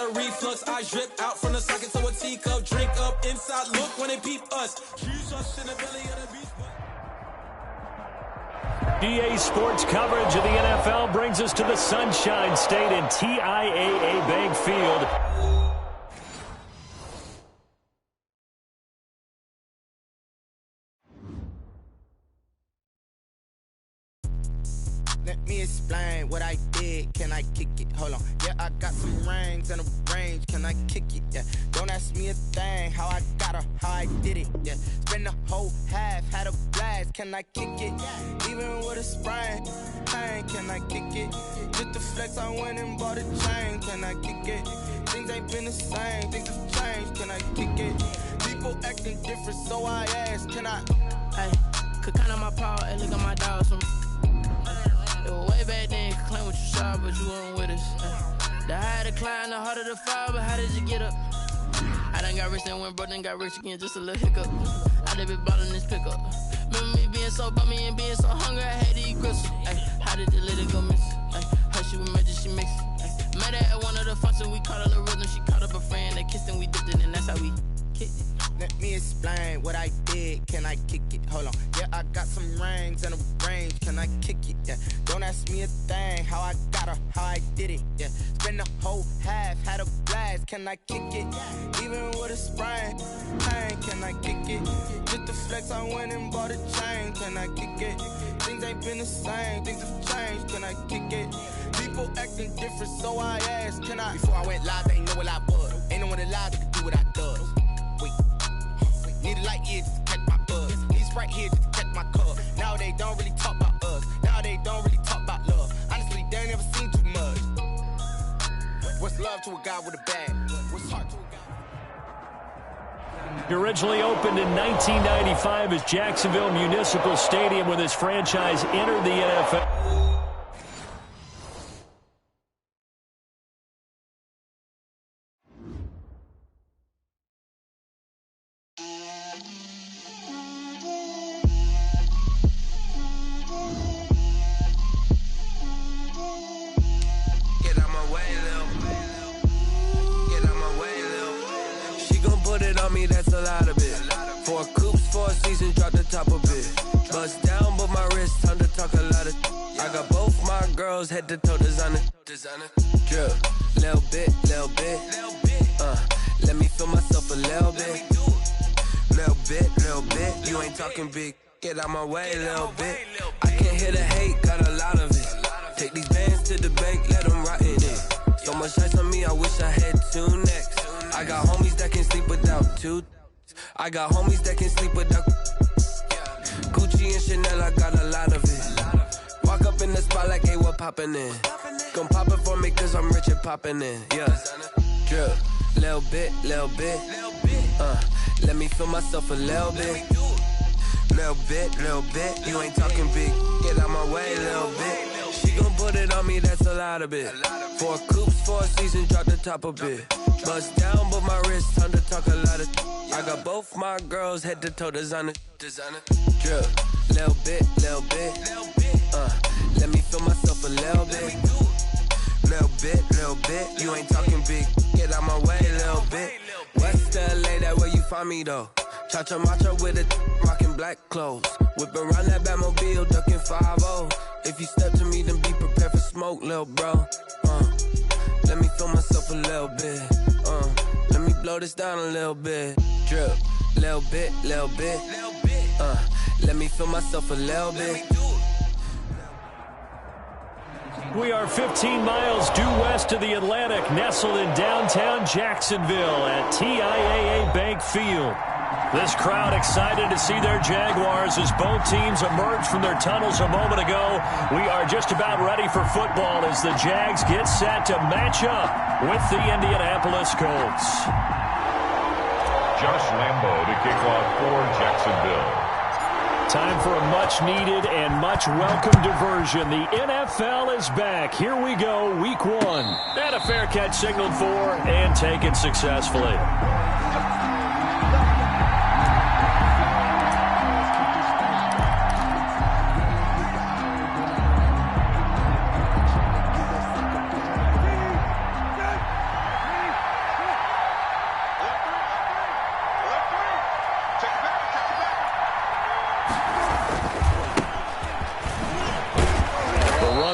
a reflux. I drip out from the socket to a teacup. Drink up inside, look when they peep us. Choose us in the belly of the beast. EA Sports coverage of the NFL brings us to the Sunshine State in TIAA Bank Field. Let me explain what I did. Can I kick it? Hold on. Yeah, I got some rings and a range. Can I kick it? Yeah. Don't ask me a thing. How I got her, how I did it. Yeah. Spend the whole half, had a blast. Can I kick it? Even with a sprain. Pain, can I kick it? Just the flex, I went and bought a chain. Can I kick it? Things ain't been the same. Things have changed. Can I kick it? People acting different, so I ask. Can I? Hey, could count on my power and look at my dogs from. Way back then, you could claim what you saw, but you weren't with us. The higher the climb, the harder the fall, but how did you get up? I done got rich, then went broke, then got rich again, just a little hiccup. I done been ballin' this pickup. Remember me being so bummy and being so hungry, I had to eat gristle. How did the lady go miss? How she was magic, she mixed. Met her at one of the functions, we caught a little rhythm, she caught up a friend, they kissed and we dipped it, and that's how we kicked it. Let me explain what I did. Can I kick it? Hold on. Yeah, I got some rings and a range. Can I kick it? Yeah. Don't ask me a thing. How I got her, how I did it. Yeah. Spend the whole half, had a blast. Can I kick it? Even with a sprain. Pain, can I kick it? Just the flex, I went and bought a chain. Can I kick it? Things ain't been the same. Things have changed. Can I kick it? People acting different, so I asked. Can I? Before I went live, they ain't know what I was. Ain't no one alive that could do what I does. Wait. Need a light here just to catch my buzz. Need Sprite here just to catch my cup. Now they don't really talk about us. Now they don't really talk about love. Honestly, they ain't never seen too much. What's love to a guy with a bag? What's heart to a guy? Originally opened in 1995 as Jacksonville Municipal Stadium when this franchise entered the NFL. That's a lot of it. 4 coops, 4 seasons, drop the top of it. Bust down, but my wrist, time to talk a lot of. I got both my girls head to toe designer. Drip, little bit. Let me feel myself a little bit. Little bit. You ain't talking big. Get out my way, little bit. I can't hear the hate, got a lot of it. Take these bands to the bank, let them rot in it. So much ice on me, I wish I had 2 necks. I got homies that can sleep without 2. I got homies that can sleep without Gucci and Chanel, I got a lot of it. Walk up in the spot like, hey, what poppin' in? Gon' pop it for me cause I'm rich and poppin' in. Yeah, drip, little bit. Let me feel myself a little bit. Little bit. You ain't talking big, get out my way, little bit. She gon' put it on me, that's a lot of it. 4 coops, 4 seasons, drop the top of it. Bust down, but my wrist, time to talk a lot of. I got both my girls head to toe designer. Drip, little bit. Let me feel myself a little bit. Little bit. You ain't talking big, get out my way, little bit. West LA, that where you find me though. Cha-cha matcha with a rockin' black clothes. Whip around that Batmobile, ducking 5-0. If you step to me, then be prepared for smoke, lil' bro. Let me feel myself a little bit. Let me blow this down a little bit. Drip, little bit. Let me feel myself a little bit. We are 15 miles due west of the Atlantic, nestled in downtown Jacksonville at TIAA Bank Field. This crowd excited to see their Jaguars as both teams emerge from their tunnels a moment ago. We are just about ready for football as the Jags get set to match up with the Indianapolis Colts. Josh Lambo to kick off for Jacksonville. Time for a much-needed and much-welcome diversion. The NFL is back. Here we go, Week 1. And a fair catch signaled for and taken successfully.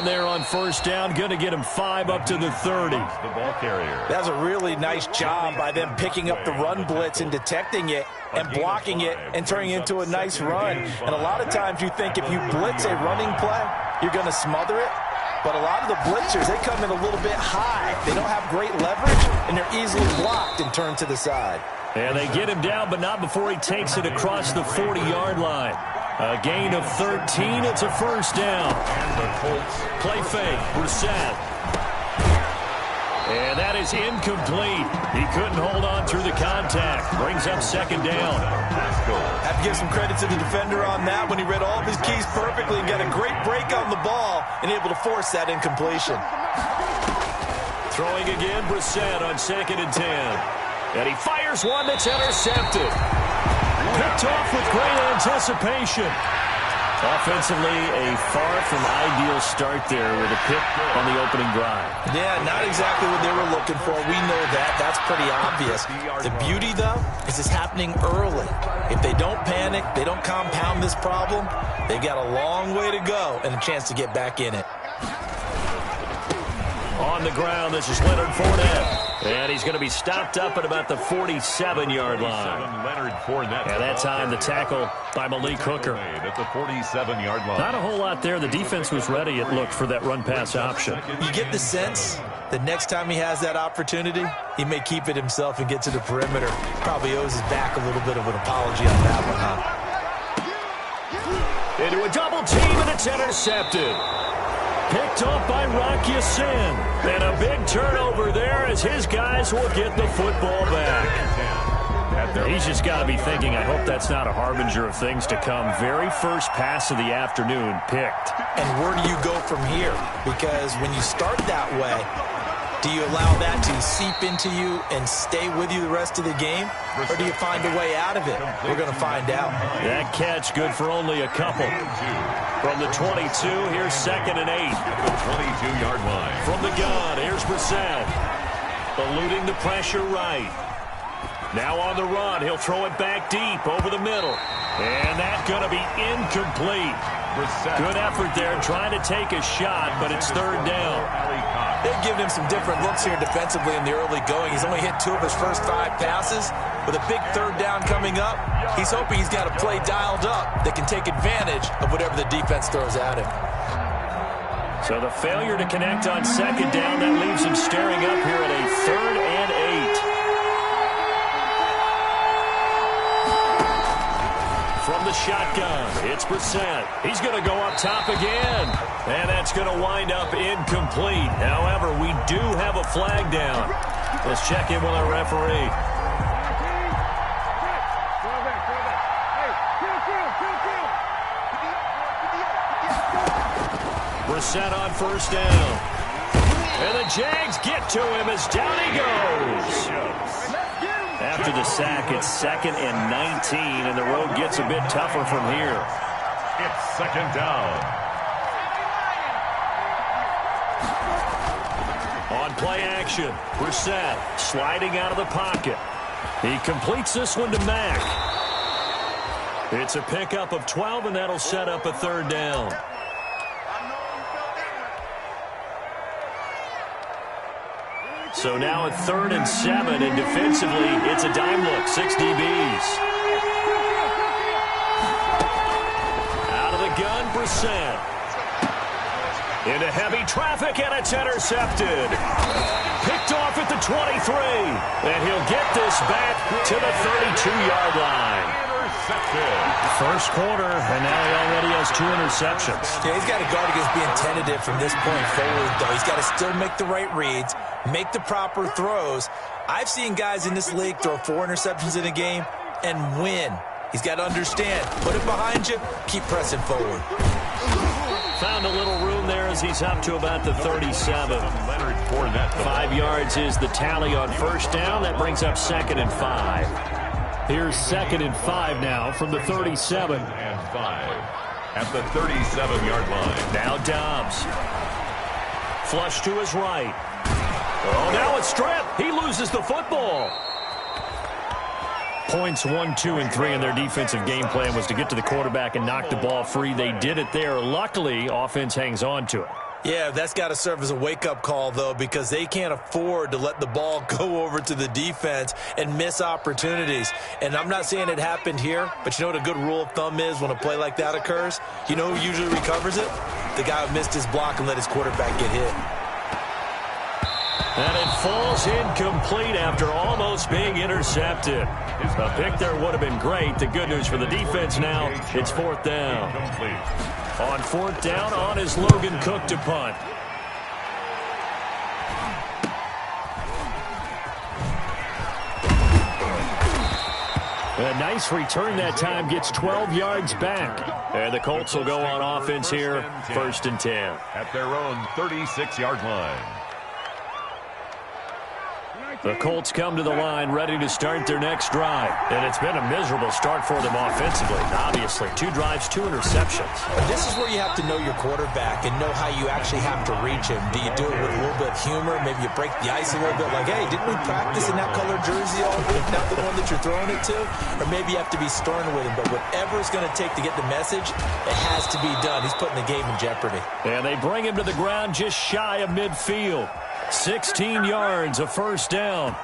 run there on first down. Going to get him 5 up to the 30. The ball carrier. That's a really nice job by them picking up the run blitz and detecting it and blocking it and turning it into a nice run. And a lot of times you think if you blitz a running play, you're going to smother it. But a lot of the blitzers, they come in a little bit high. They don't have great leverage, and they're easily blocked and turned to the side. And they get him down, but not before he takes it across the 40-yard line. A gain of 13. It's a first down. And the Colts play fake. Brissett. And that is incomplete. He couldn't hold on through the contact. Brings up second down. Have to give some credit to the defender on that when he read all of his keys perfectly and got a great break on the ball and able to force that incompletion. Throwing again, Brissett on 2nd and 10. And he fires one that's intercepted. Picked off with great anticipation. Offensively, a far from ideal start there with a pick on the opening drive. Yeah, not exactly what they were looking for. We know that. That's pretty obvious. The beauty, though, is it's happening early. If they don't panic, they don't compound this problem, they've got a long way to go and a chance to get back in it. On the ground, this is Leonard Fournette. And he's going to be stopped up at about the 47-yard line. Leonard Fournette. And that time, the tackle by Malik Hooker. At the 47-yard line. Not a whole lot there. The defense was ready, it looked, for that run-pass option. You get the sense that next time he has that opportunity, he may keep it himself and get to the perimeter. Probably owes his back a little bit of an apology on that one, huh? Into a double team, and it's intercepted. Picked off by Rock Ya-Sin. And a big turnover there as his guys will get the football back. He's just got to be thinking, I hope that's not a harbinger of things to come. Very first pass of the afternoon picked. And where do you go from here? Because when you start that way, do you allow that to seep into you and stay with you the rest of the game? Or do you find a way out of it? We're going to find out. That catch good for only a couple. From the 22, here's 2nd and 8. At the 22-yard line. From the gun, here's Brissett. Eluding the pressure right. Now on the run, he'll throw it back deep over the middle. And that's going to be incomplete. Good effort there, trying to take a shot, but it's 3rd down. They've given him some different looks here defensively in the early going. He's only hit 2 of his first 5 passes. With a big 3rd down coming up, he's hoping he's got a play dialed up that can take advantage of whatever the defense throws at him. So the failure to connect on 2nd down, that leaves him staring up here at a 3rd and 8. From the shotgun, it's Brissett. He's going to go up top again. And that's going to wind up incomplete. However, we do have a flag down. Let's check in with our referee. Brissett on first down. And the Jags get to him as down he goes. After the sack, it's 2nd and 19, and the road gets a bit tougher from here. It's 2nd down. On play action, Brissett sliding out of the pocket. He completes this one to Mack. It's a pickup of 12, and that'll set up a 3rd down. So now at 3rd and 7, and defensively, it's a dime look, 6 DBs. Out of the gun, Brissett. Into heavy traffic, and it's intercepted. Picked off at the 23, and he'll get this back to the 32-yard line. First quarter, and now he already has 2 interceptions. Yeah, he's got to guard against being tentative from this point forward, though. He's got to still make the right reads, make the proper throws. I've seen guys in this league throw 4 interceptions in a game and win. He's got to understand, put it behind you, keep pressing forward. Found a little room there as he's up to about the 37. 5 yards is the tally on first down. That brings up 2nd and 5. Here's 2nd and 5 now from the 37. And 5 at the 37-yard line. Now Dobbs. Flush to his right. Oh, now it's stripped. He loses the football. Points 1, 2, and 3 in their defensive game plan was to get to the quarterback and knock the ball free. They did it there. Luckily, offense hangs on to it. Yeah, that's got to serve as a wake-up call, though, because they can't afford to let the ball go over to the defense and miss opportunities. And I'm not saying it happened here, but you know what a good rule of thumb is when a play like that occurs? You know who usually recovers it? The guy who missed his block and let his quarterback get hit. And it falls incomplete after almost being intercepted. A pick there would have been great. The good news for the defense now, it's fourth down. On fourth down, on is Logan Cook to punt. A nice return that time, gets 12 yards back. And the Colts will go on offense here, first and 10. At their own 36-yard line. The Colts come to the line ready to start their next drive. And it's been a miserable start for them offensively. Obviously, 2 drives, 2 interceptions. But this is where you have to know your quarterback and know how you actually have to reach him. Do you do it with a little bit of humor? Maybe you break the ice a little bit like, hey, didn't we practice in that color jersey all week, not the one that you're throwing it to? Or maybe you have to be stern with him. But whatever it's going to take to get the message, it has to be done. He's putting the game in jeopardy. And they bring him to the ground just shy of midfield. 16 yards, a first down.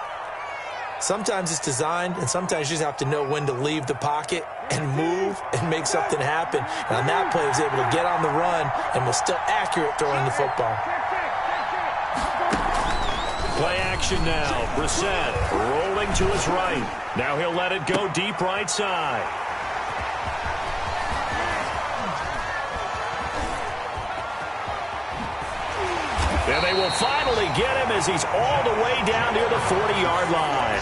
Sometimes it's designed, and sometimes you just have to know when to leave the pocket and move and make something happen. And on that play, he was able to get on the run and was still accurate throwing the football. Play action now. Brissett rolling to his right. Now he'll let it go deep right side. And they will finally get him as he's all the way down near the 40-yard line.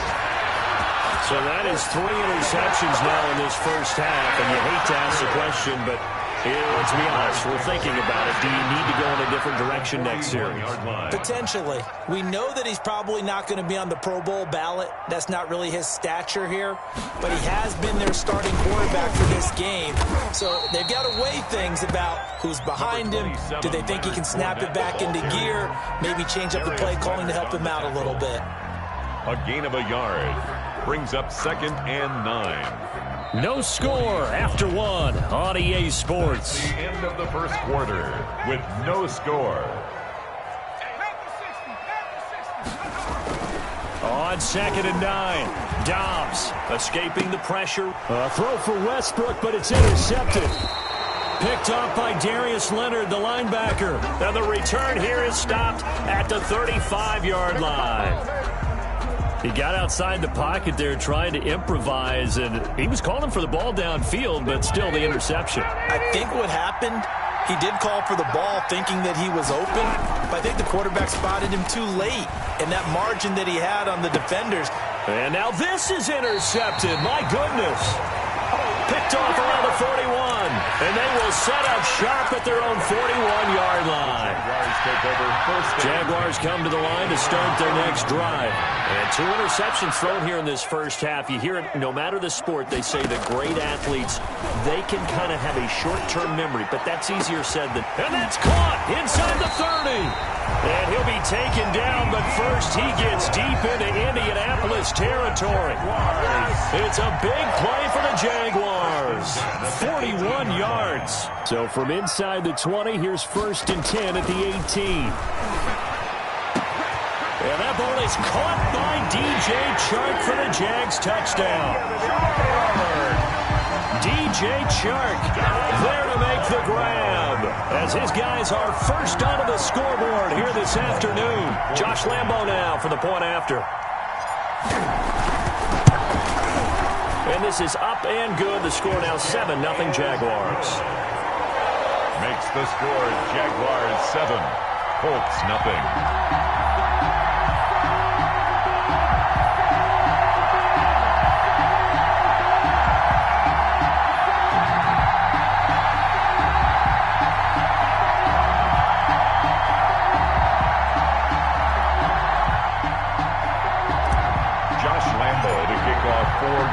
So that is 3 interceptions now in this first half, and you hate to ask the question, but let's be honest, we're thinking about it. Do you need to go in a different direction next series? Potentially. We know that he's probably not going to be on the Pro Bowl ballot. That's not really his stature here, but he has been their starting quarterback for this game. So they've got to weigh things about who's behind him. Do they think he can snap it back into gear? Maybe change up the play calling to help him out a little bit. A gain of a yard brings up 2nd and 9. No score after 1 on EA Sports. The end of the first quarter with no score. On 2nd and 9, Dobbs escaping the pressure. A throw for Westbrook, but it's intercepted. Picked off by Darius Leonard, the linebacker. And the return here is stopped at the 35-yard line. He got outside the pocket there trying to improvise, and he was calling for the ball downfield, but still the interception. I think what happened, he did call for the ball thinking that he was open, but I think the quarterback spotted him too late, and that margin that he had on the defenders. And now this is intercepted. My goodness. Picked off around the 41, and they will set up sharp at their own 41-yard line. Jaguars come to the line to start their next drive. And 2 interceptions thrown here in this first half. You hear it, no matter the sport, they say that great athletes, they can kind of have a short-term memory, but that's easier said than... And that's caught inside the 30. And he'll be taken down, but first he gets deep into Indianapolis territory. It's a big play for the Jaguars. 41 yards. So from inside the 20, here's 1st and 10 at the 18. And that ball is caught by DJ Chark for the Jags touchdown. DJ Chark there to make the grab as his guys are first onto the scoreboard here this afternoon. Josh Lambo now for the point after. And this is up and good. The score now 7-0 Jaguars. Makes the score Jaguars 7, Colts nothing.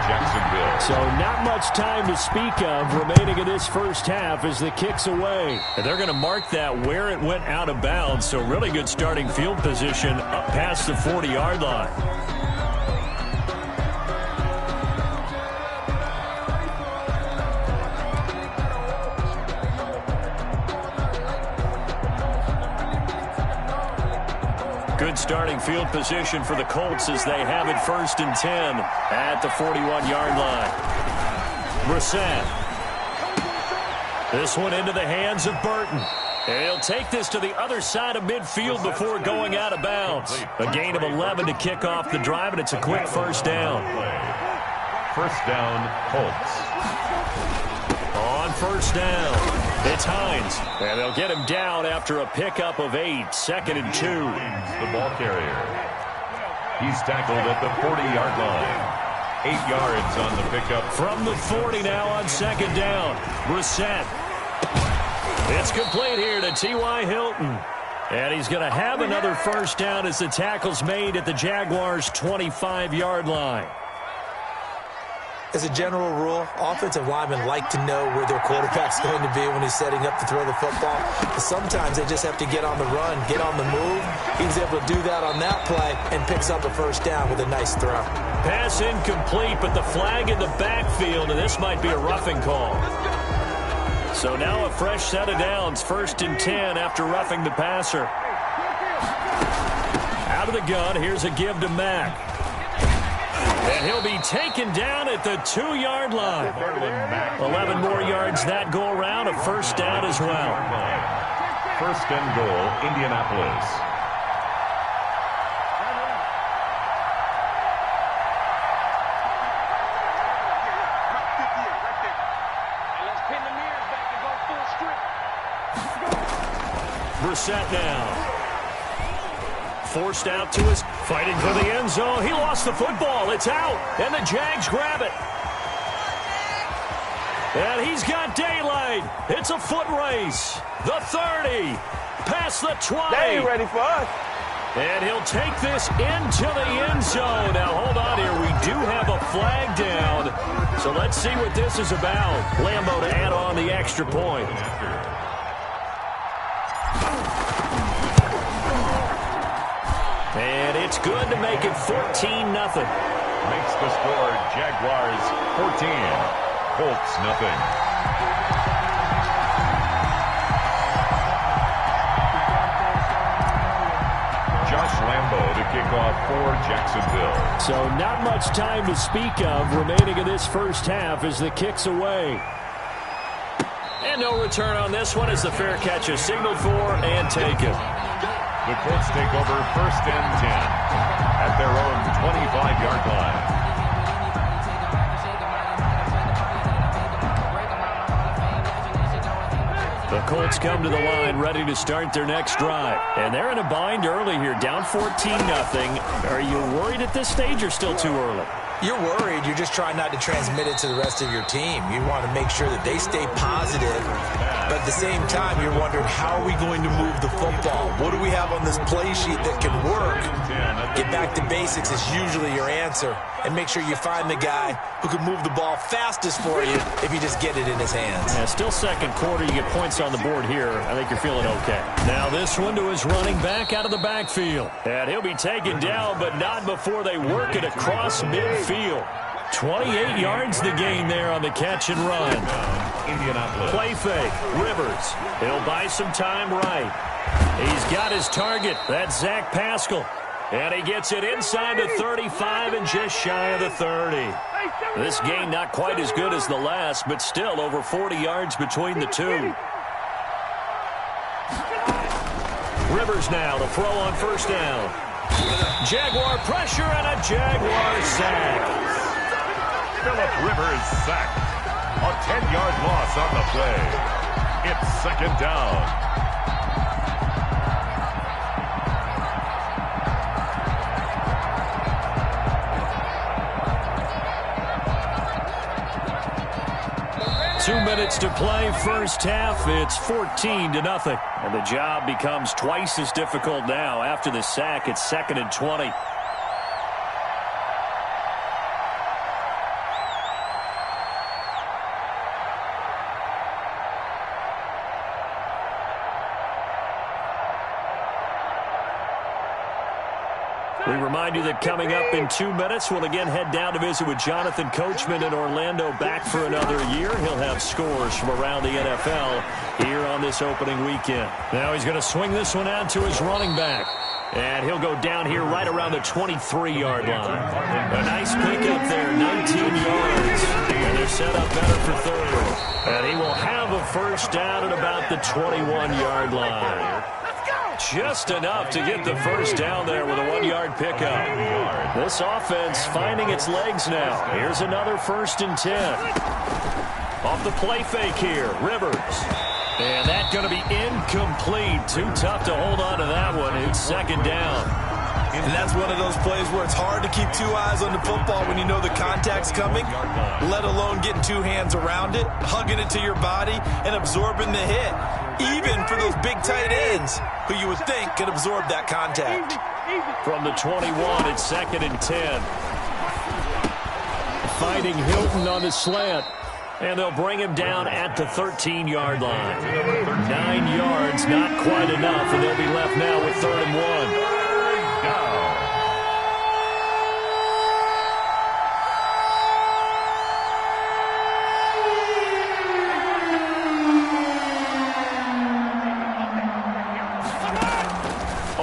Jacksonville. So not much time to speak of remaining in this first half as the kick's away. And they're going to mark that where it went out of bounds. So really good starting field position up past the 40-yard line. Good starting field position for the Colts as they have it 1st and 10 at the 41-yard line. Brissett. This one into the hands of Burton. And he'll take this to the other side of midfield before going out of bounds. A gain of 11 to kick off the drive, and it's a quick first down. First down, Colts. On first down, it's Hines. And they'll get him down after a pickup of 8, 2nd and 2. The ball carrier. He's tackled at the 40-yard line. 8 yards on the pickup. From the 40 now on 2nd down. Brissett. It's complete here to T.Y. Hilton. And he's going to have another first down as the tackle's made at the Jaguars' 25-yard line. As a general rule, offensive linemen like to know where their quarterback's going to be when he's setting up to throw the football. But sometimes they just have to get on the run, get on the move. He was able to do that on that play and picks up a first down with a nice throw. Pass incomplete, but the flag in the backfield, and this might be a roughing call. So now a fresh set of downs, 1st and 10 after roughing the passer. Out of the gun, here's a give to Mack. And he'll be taken down at the 2-yard line. 11 more yards that go around, a first down as well. First and goal, Indianapolis. Brissett now. Forced out to his, fighting for the end zone. He lost the football. It's out, and the Jags grab it. And he's got daylight. It's a foot race. The 30, past the 20. They ain't ready for us. And he'll take this into the end zone. Now, hold on here. We do have a flag down. So let's see what this is about. Lambo to add on the extra point. And it's good to make it 14-0. Makes the score Jaguars 14, Colts nothing. Josh Lambo to kick off for Jacksonville. So not much time to speak of remaining in this first half as the kick's away. And no return on this one as the fair catch is signaled for and taken. The Colts take over 1st and 10 at their own 25-yard line. The Colts come to the line ready to start their next drive. And they're in a bind early here, down 14-0. Are you worried at this stage or still too early? You're worried. You're just trying not to transmit it to the rest of your team. You want to make sure that they stay positive. But at the same time, you're wondering, how are we going to move the football? What do we have on this play sheet that can work? Get back to basics is usually your answer. And make sure you find the guy who can move the ball fastest for you if you just get it in his hands. Yeah, still second quarter. You get points on the board here. I think you're feeling okay. Now this one to his running back out of the backfield. And he'll be taken down, but not before they work it across midfield. 28 yards the gain there on the catch and run. Indianapolis. Play fake. Rivers. He'll buy some time right. He's got his target. That's Zach Pascal. And he gets it inside the 35 and just shy of the 30. This gain not quite as good as the last, but still over 40 yards between the two. Rivers now to throw on first down. Jaguar pressure and a Jaguar sack. Phillip Rivers sacked. A 10-yard loss on the play. It's 2nd down. Two minutes to play, first half. It's 14-0. And the job becomes twice as difficult now. After the sack, it's 2nd and 20. We remind you that coming up in 2 minutes, we'll again head down to visit with Jonathan Coachman in Orlando, back for another year. He'll have scores from around the NFL here on this opening weekend. Now he's going to swing this one out to his running back. And he'll go down here right around the 23-yard line. A nice pickup there, 19 yards. And they're set up better for third. And he will have a first down at about the 21-yard line. Just enough to get the first down there with a 1-yard pickup. This offense finding its legs now. Here's another 1st and 10. Off the play fake here, Rivers. And that's going to be incomplete. Too tough to hold on to that one. It's 2nd down. And that's one of those plays where it's hard to keep 2 eyes on the football when you know the contact's coming, let alone getting 2 hands around it, hugging it to your body, and absorbing the hit. Even for those big tight ends who you would think could absorb that contact. From the 21, it's 2nd and 10. Fighting Hilton on the slant. And they'll bring him down at the 13-yard line. 9 yards, not quite enough, and they'll be left now with 3rd and 1.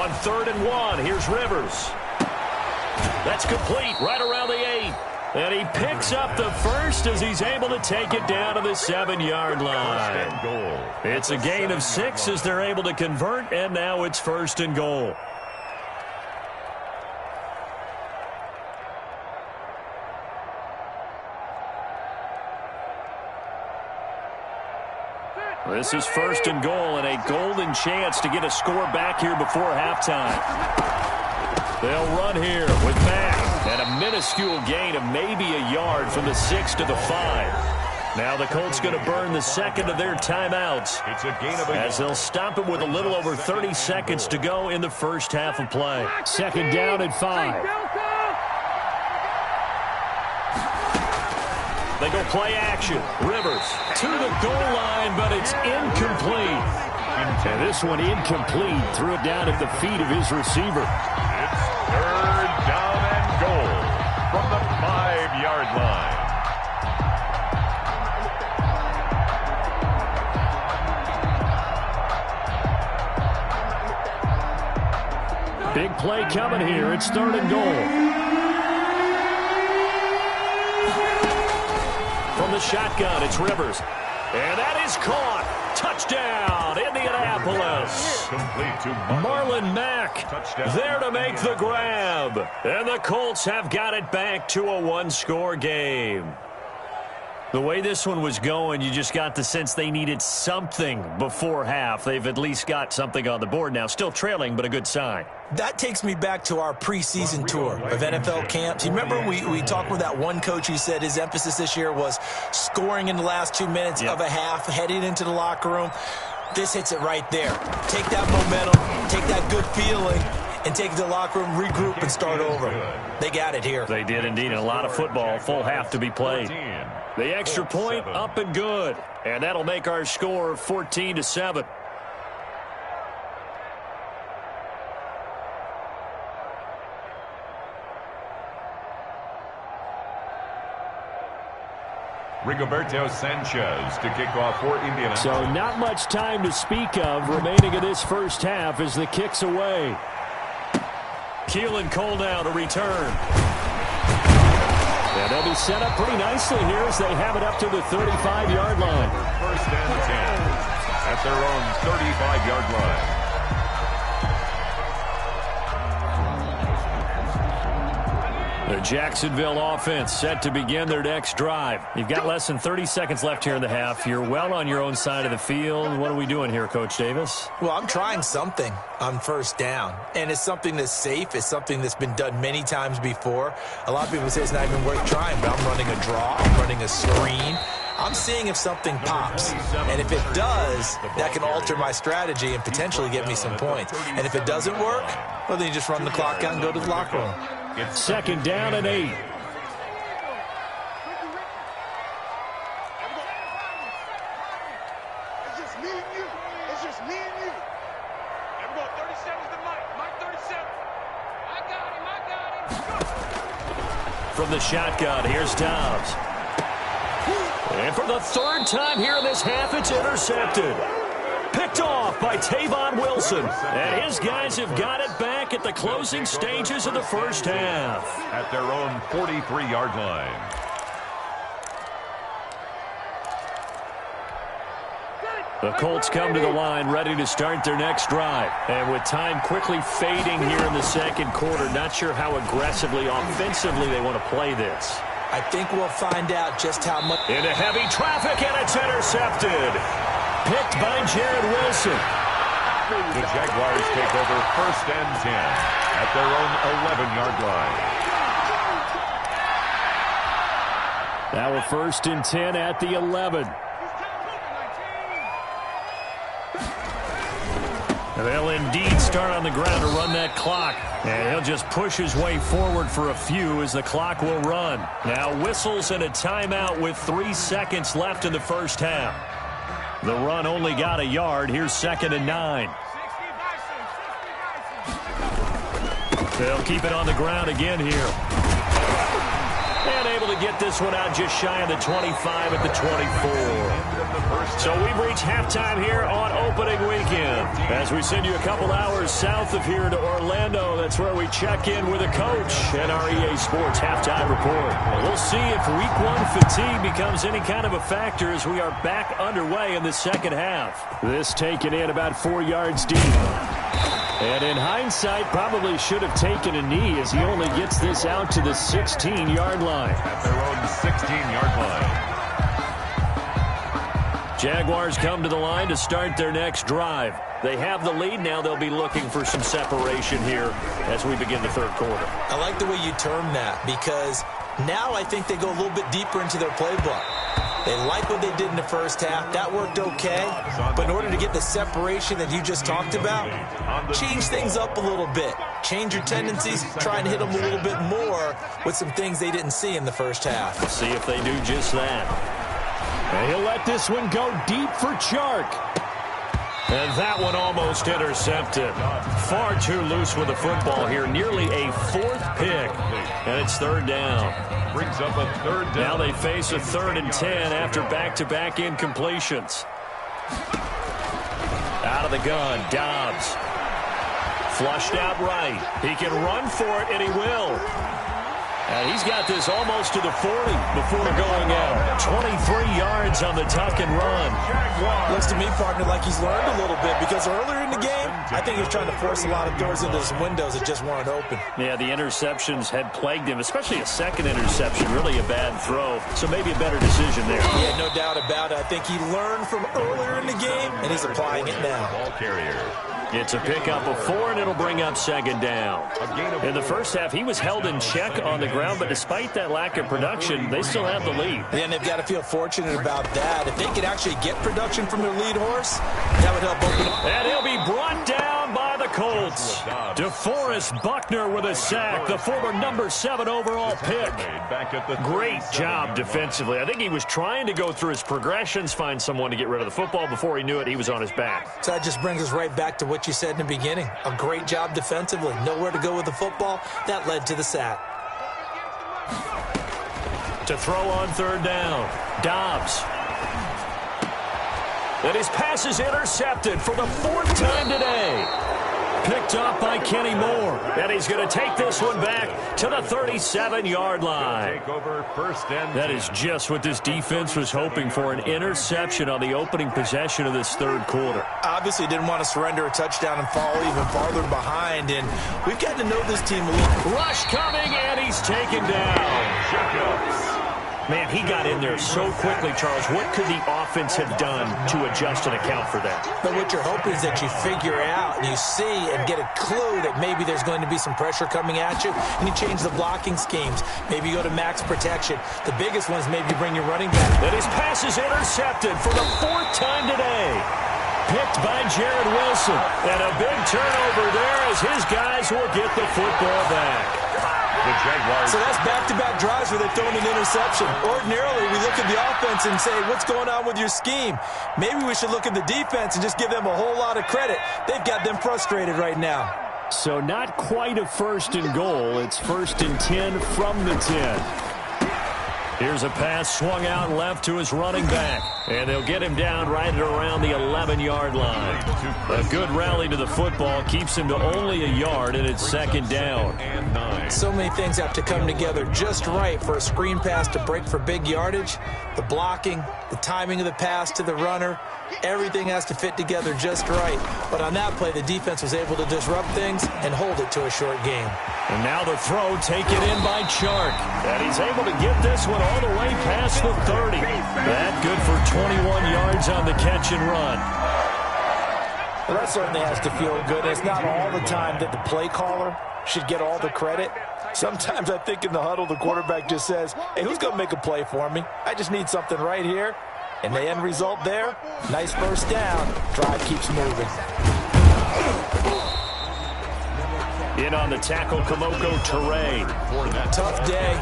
On 3rd and 1, here's Rivers. That's complete, right around the 8. And he picks up the first as he's able to take it down to the 7-yard line. It's a gain of 6 as they're able to convert, and now it's 1st and goal. This is 1st and goal and a golden chance to get a score back here before halftime. They'll run here with Mack. And a minuscule gain of maybe a yard from the 6 to the 5. Now the Colts going to burn the 2nd of their timeouts as they'll stop it with a little over 30 seconds to go in the first half of play. 2nd down and 5. They go play action. Rivers to the goal line, but it's incomplete. And this one incomplete. Threw it down at the feet of his receiver. It's 3rd down and goal from the 5-yard line. Big play coming here. It's 3rd and goal. From the shotgun, it's Rivers. And that is caught. Touchdown, Indianapolis. Marlon Mack there to make the grab. And the Colts have got it back to a 1-score game. The way this one was going, you just got the sense they needed something before half. They've at least got something on the board now. Still trailing, but a good sign. That takes me back to our preseason tour of NFL camps. You remember we talked with that one coach who said his emphasis this year was scoring in the last 2 minutes of a half, heading into the locker room. This hits it right there. Take that momentum, take that good feeling, and take it to the locker room, regroup, and start over. They got it here. They did indeed. And a lot of football, full half to be played. The extra point up and good. And that'll make our score 14-7. Rigoberto Sanchez to kick off for Indiana. So not much time to speak of remaining in this first half as the kick's away. Keelan Cole now to return. And they'll be set up pretty nicely here as they have it up to the 35-yard line. 1st and 10 at their own 35-yard line. The Jacksonville offense set to begin their next drive. You've got less than 30 seconds left here in the half. You're well on your own side of the field. What are we doing here, Coach Davis? Well, I'm trying something on 1st down, and it's something that's safe. It's something that's been done many times before. A lot of people say it's not even worth trying, but I'm running a draw. I'm running a screen. I'm seeing if something pops, and if it does, that can alter my strategy and potentially get me some points. And if it doesn't work, well, then you just run the clock out and go to the locker room. It's 2nd down and 8. It's just me and you. It's just me and you. And we're going 37's the Mike. Mike 37. I got him. from the shotgun. Here's Dobbs. And for the third time here in this half, it's intercepted. Picked off by Tavon Wilson. And his guys have got it back at the closing stages of the first half. At their own 43-yard line. The Colts come to the line ready to start their next drive. And with time quickly fading here in the second quarter, not sure how aggressively, offensively they want to play this. I think we'll find out just how much. Into heavy traffic, and it's intercepted. Picked by Jared Wilson. The Jaguars take over 1st and 10 at their own 11-yard line. Now a 1st and 10 at the 11. And they'll indeed start on the ground to run that clock. And he'll just push his way forward for a few as the clock will run. Now whistles and a timeout with 3 seconds left in the first half. The run only got a yard. Here's 2nd and 9. They'll keep it on the ground again here. And able to get this one out just shy of the 25 at the 24. So we've reached halftime here on opening weekend. As we send you a couple hours south of here to Orlando, that's where we check in with a coach and our EA Sports halftime report. We'll see if week 1 fatigue becomes any kind of a factor as we are back underway in the second half. This taken in about 4 yards deep. And in hindsight, probably should have taken a knee as he only gets this out to the 16-yard line. At their own 16-yard line. Jaguars come to the line to start their next drive. They have the lead. Now they'll be looking for some separation here as we begin the third quarter. I like the way you term that because now I think they go a little bit deeper into their playbook. They like what they did in the first half. That worked okay. But in order to get the separation that you just talked about, change things up a little bit. Change your tendencies. Try and hit them a little bit more with some things they didn't see in the first half. We'll see if they do just that. And he'll let this one go deep for Chark. And that one almost intercepted. Far too loose with the football here. Nearly a 4th pick. And it's 3rd down. Brings up a 3rd down. Now they face a 3rd and 10 after back-to-back incompletions. Out of the gun, Dobbs. Flushed out right. He can run for it, and he will. And he's got this almost to the 40 before going out. 23 yards on the tuck and run. Looks to me, partner, like he's learned a little bit because earlier in the game, I think he was trying to force a lot of doors into some windows that just weren't open. Yeah, the interceptions had plagued him, especially a second interception, really a bad throw. So maybe a better decision there. Yeah, no doubt about it. I think he learned from earlier in the game, and he's applying it now. Ball carrier. It's a pickup of 4, and it'll bring up 2nd down. In the first half, he was held in check on the ground, but despite that lack of production, they still have the lead. Yeah, and they've got to feel fortunate about that. If they could actually get production from their lead horse, that would help open up. And he'll be brought down by the Colts. DeForest Buckner with a sack, the former number 7 overall pick. Great job defensively. I think he was trying to go through his progressions, find someone to get rid of the football. Before he knew it, he was on his back. So that just brings us right back to what you said in the beginning. A great job defensively. Nowhere to go with the football. That led to the sack. To throw on 3rd down, Dobbs. And his pass is intercepted for the 4th time today. Picked up by Kenny Moore. And he's going to take this one back to the 37-yard line. Take over 1st and 10. That is just what this defense was hoping for, an interception on the opening possession of this third quarter. Obviously didn't want to surrender a touchdown and fall even farther behind, and we've got to know this team a little. Rush coming, and he's taken down. Jacobs. Man, he got in there so quickly, Charles. What could the offense have done to adjust and account for that? But what you're hoping is that you figure out and you see and get a clue that maybe there's going to be some pressure coming at you, and you change the blocking schemes. Maybe you go to max protection. The biggest ones, maybe you bring your running back. And his pass is intercepted for the 4th time today. Picked by Jared Wilson. And a big turnover there as his guys will get the football back. The Jaguars. So that's back-to-back drives where they've thrown an interception. Ordinarily, we look at the offense and say, what's going on with your scheme? Maybe we should look at the defense and just give them a whole lot of credit. They've got them frustrated right now. So not quite a 1st and goal. It's 1st and 10 from the 10. Here's a pass swung out left to his running back. And they'll get him down right at around the 11-yard line. A good rally to the football keeps him to only a yard, and it's 2nd down. So many things have to come together just right for a screen pass to break for big yardage. The blocking, the timing of the pass to the runner, everything has to fit together just right. But on that play, the defense was able to disrupt things and hold it to a short game. And now the throw taken in by Chark. And he's able to get this one all the way past the 30. That good for 21 yards on the catch and run. Well, that certainly has to feel good. It's not all the time that the play caller should get all the credit. Sometimes I think in the huddle, the quarterback just says, hey, who's going to make a play for me? I just need something right here. And the end result there, nice 1st down. Drive keeps moving. In on the tackle, Kamoko Toure. Tough day,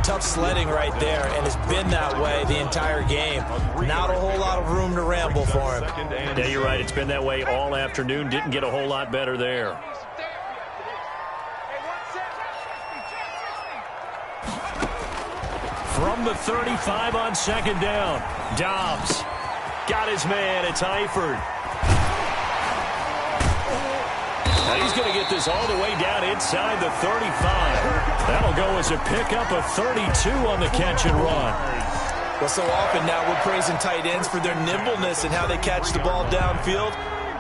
tough sledding right there, and it's been that way the entire game. Not a whole lot of room to ramble for him. Yeah, you're right. It's been that way all afternoon. Didn't get a whole lot better there. From the 35 on 2nd down, Dobbs got his man. It's Eifert. And he's going to get this all the way down inside the 35. That'll go as a pickup of 32 on the catch and run. Well, so often now we're praising tight ends for their nimbleness and how they catch the ball downfield.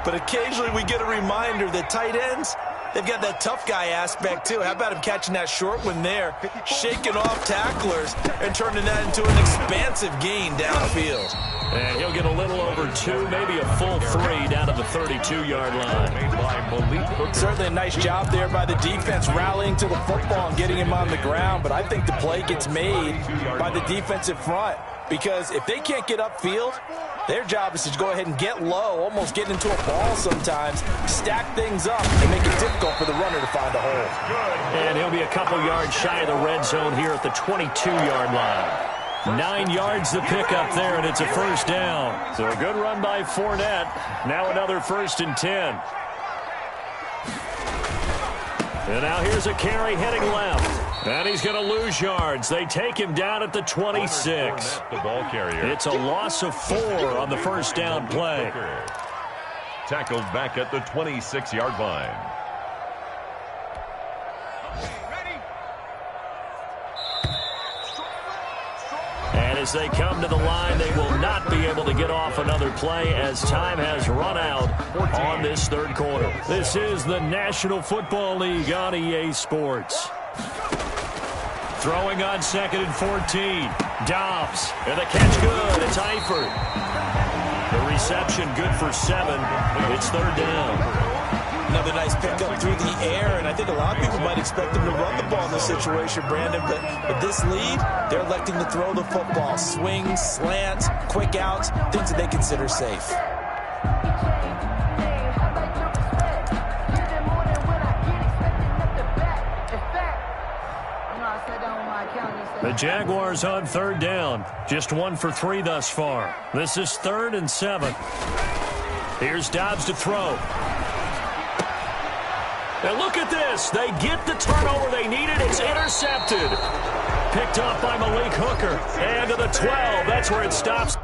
But occasionally we get a reminder that tight ends, they've got that tough guy aspect too. How about him catching that short one there, shaking off tacklers, and turning that into an expansive gain downfield. And he'll get a little over 2, maybe a full 3 down to the 32-yard line. Certainly a nice job there by the defense rallying to the football and getting him on the ground. But I think the play gets made by the defensive front, because if they can't get upfield, their job is to go ahead and get low, almost get into a ball sometimes, stack things up, and make it difficult for the runner to find a hole. And he'll be a couple yards shy of the red zone here at the 22-yard line. 9 yards the pickup there, and it's a 1st down. So a good run by Fournette. Now another 1st and 10. And now here's a carry heading left. And he's going to lose yards. They take him down at the 26. The ball carrier. It's a loss of 4 on the 1st down play. Tackled back at the 26-yard line. And as they come to the line, they will not be able to get off another play as time has run out on this 3rd quarter. This is the National Football League on EA Sports. Throwing on 2nd and 14. Dobbs. And the catch good. It's Eifert. The reception good for 7. It's 3rd down. Another nice pickup through the air, and I think a lot of people might expect them to run the ball in this situation, Brandon, but with this lead, they're electing to throw the football. Swings, slants, quick outs, things that they consider safe. The Jaguars on 3rd down. Just 1 for 3 thus far. This is 3rd and 7. Here's Dobbs to throw. And look at this. They get the turnover they needed. It's intercepted. Picked off by Malik Hooker. And to the 12. That's where it stops.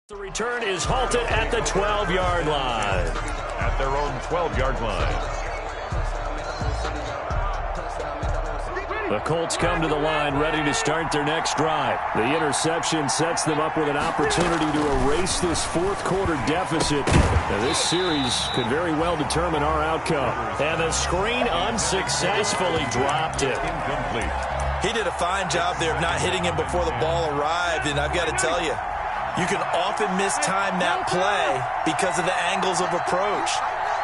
The return is halted at the 12-yard line. At their own 12-yard line. The Colts come to the line ready to start their next drive. The interception sets them up with an opportunity to erase this 4th quarter deficit. Now, this series could very well determine our outcome. And the screen unsuccessfully dropped it. Incomplete. He did a fine job there of not hitting him before the ball arrived, and I've got to tell you, you can often mistime that play because of the angles of approach.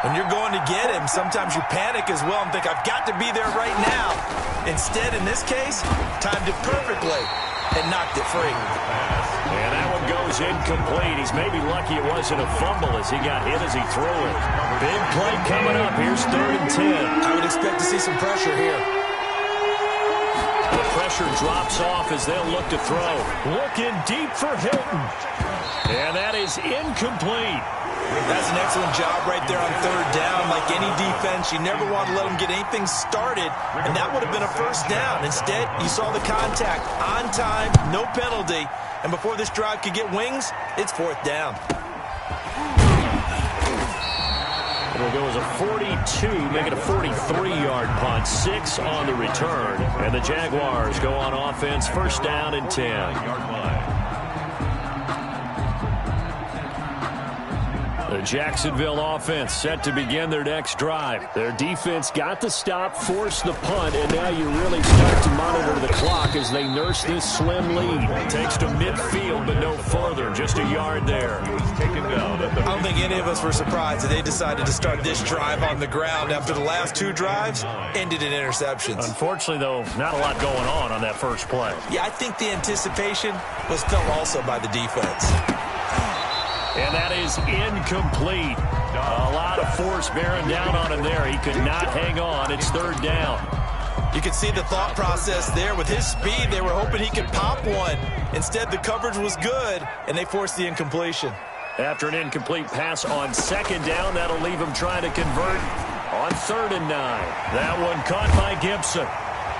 When you're going to get him, sometimes you panic as well and think, I've got to be there right now. Instead, in this case, timed it perfectly and knocked it free. And that one goes incomplete. He's maybe lucky it wasn't a fumble as he got hit as he threw it. Big play coming up. Here's 3rd and 10. I would expect to see some pressure here. The pressure drops off as they'll look to throw. Looking deep for Hilton. And that is incomplete. That's an excellent job right there on 3rd down. Like any defense, you never want to let them get anything started, and that would have been a 1st down. Instead, you saw the contact on time, no penalty, and before this drive could get wings, it's 4th down. It'll go as a 42, make it a 43-yard punt, 6 on the return, and the Jaguars go on offense, 1st down and 10. The Jacksonville offense set to begin their next drive. Their defense got the stop, forced the punt, and now you really start to monitor the clock as they nurse this slim lead. Takes to midfield, but no further, just a yard there. I don't think any of us were surprised that they decided to start this drive on the ground after the last 2 drives ended in interceptions. Unfortunately, though, not a lot going on that first play. Yeah, I think the anticipation was felt also by the defense. And that is incomplete. A lot of force bearing down on him there. He could not hang on. It's 3rd down. You could see the thought process there. With his speed, they were hoping he could pop one. Instead, the coverage was good, and they forced the incompletion. After an incomplete pass on 2nd down, that'll leave him trying to convert on 3rd and 9. That one caught by Gibson.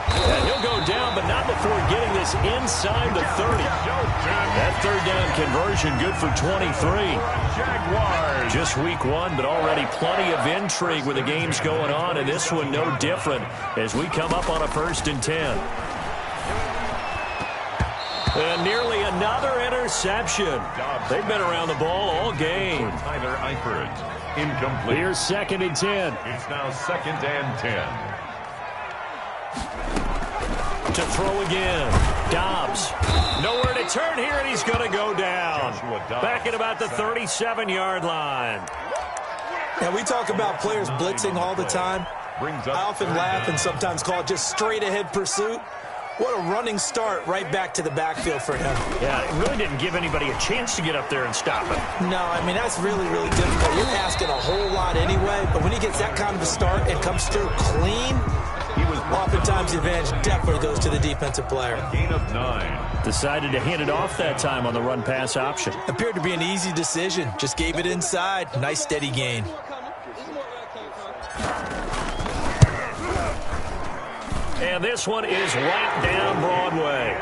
And he'll go down, but not before getting this inside the 30. That 3rd down conversion good for 23. Jaguars. Just week 1, but already plenty of intrigue with the games going on, and this one no different as we come up on a 1st and 10. And nearly another interception. They've been around the ball all game. Tyler Eifert, incomplete. Here's 2nd and 10. It's now 2nd and 10. To throw again. Dobbs. Nowhere to turn here, and he's going to go down. Back at about the 37-yard line. Now, we talk about players blitzing all the time. I often laugh and sometimes call it just straight-ahead pursuit. What a running start right back to the backfield for him. Yeah, it really didn't give anybody a chance to get up there and stop him. No, I mean, that's really, really difficult. You're asking a whole lot anyway, but when he gets that kind of a start and comes through clean, oftentimes the advantage definitely goes to the defensive player. Gain of 9. Decided to hand it off that time on the run-pass option. Appeared to be an easy decision. Just gave it inside. Nice, steady gain. And this one is right down Broadway.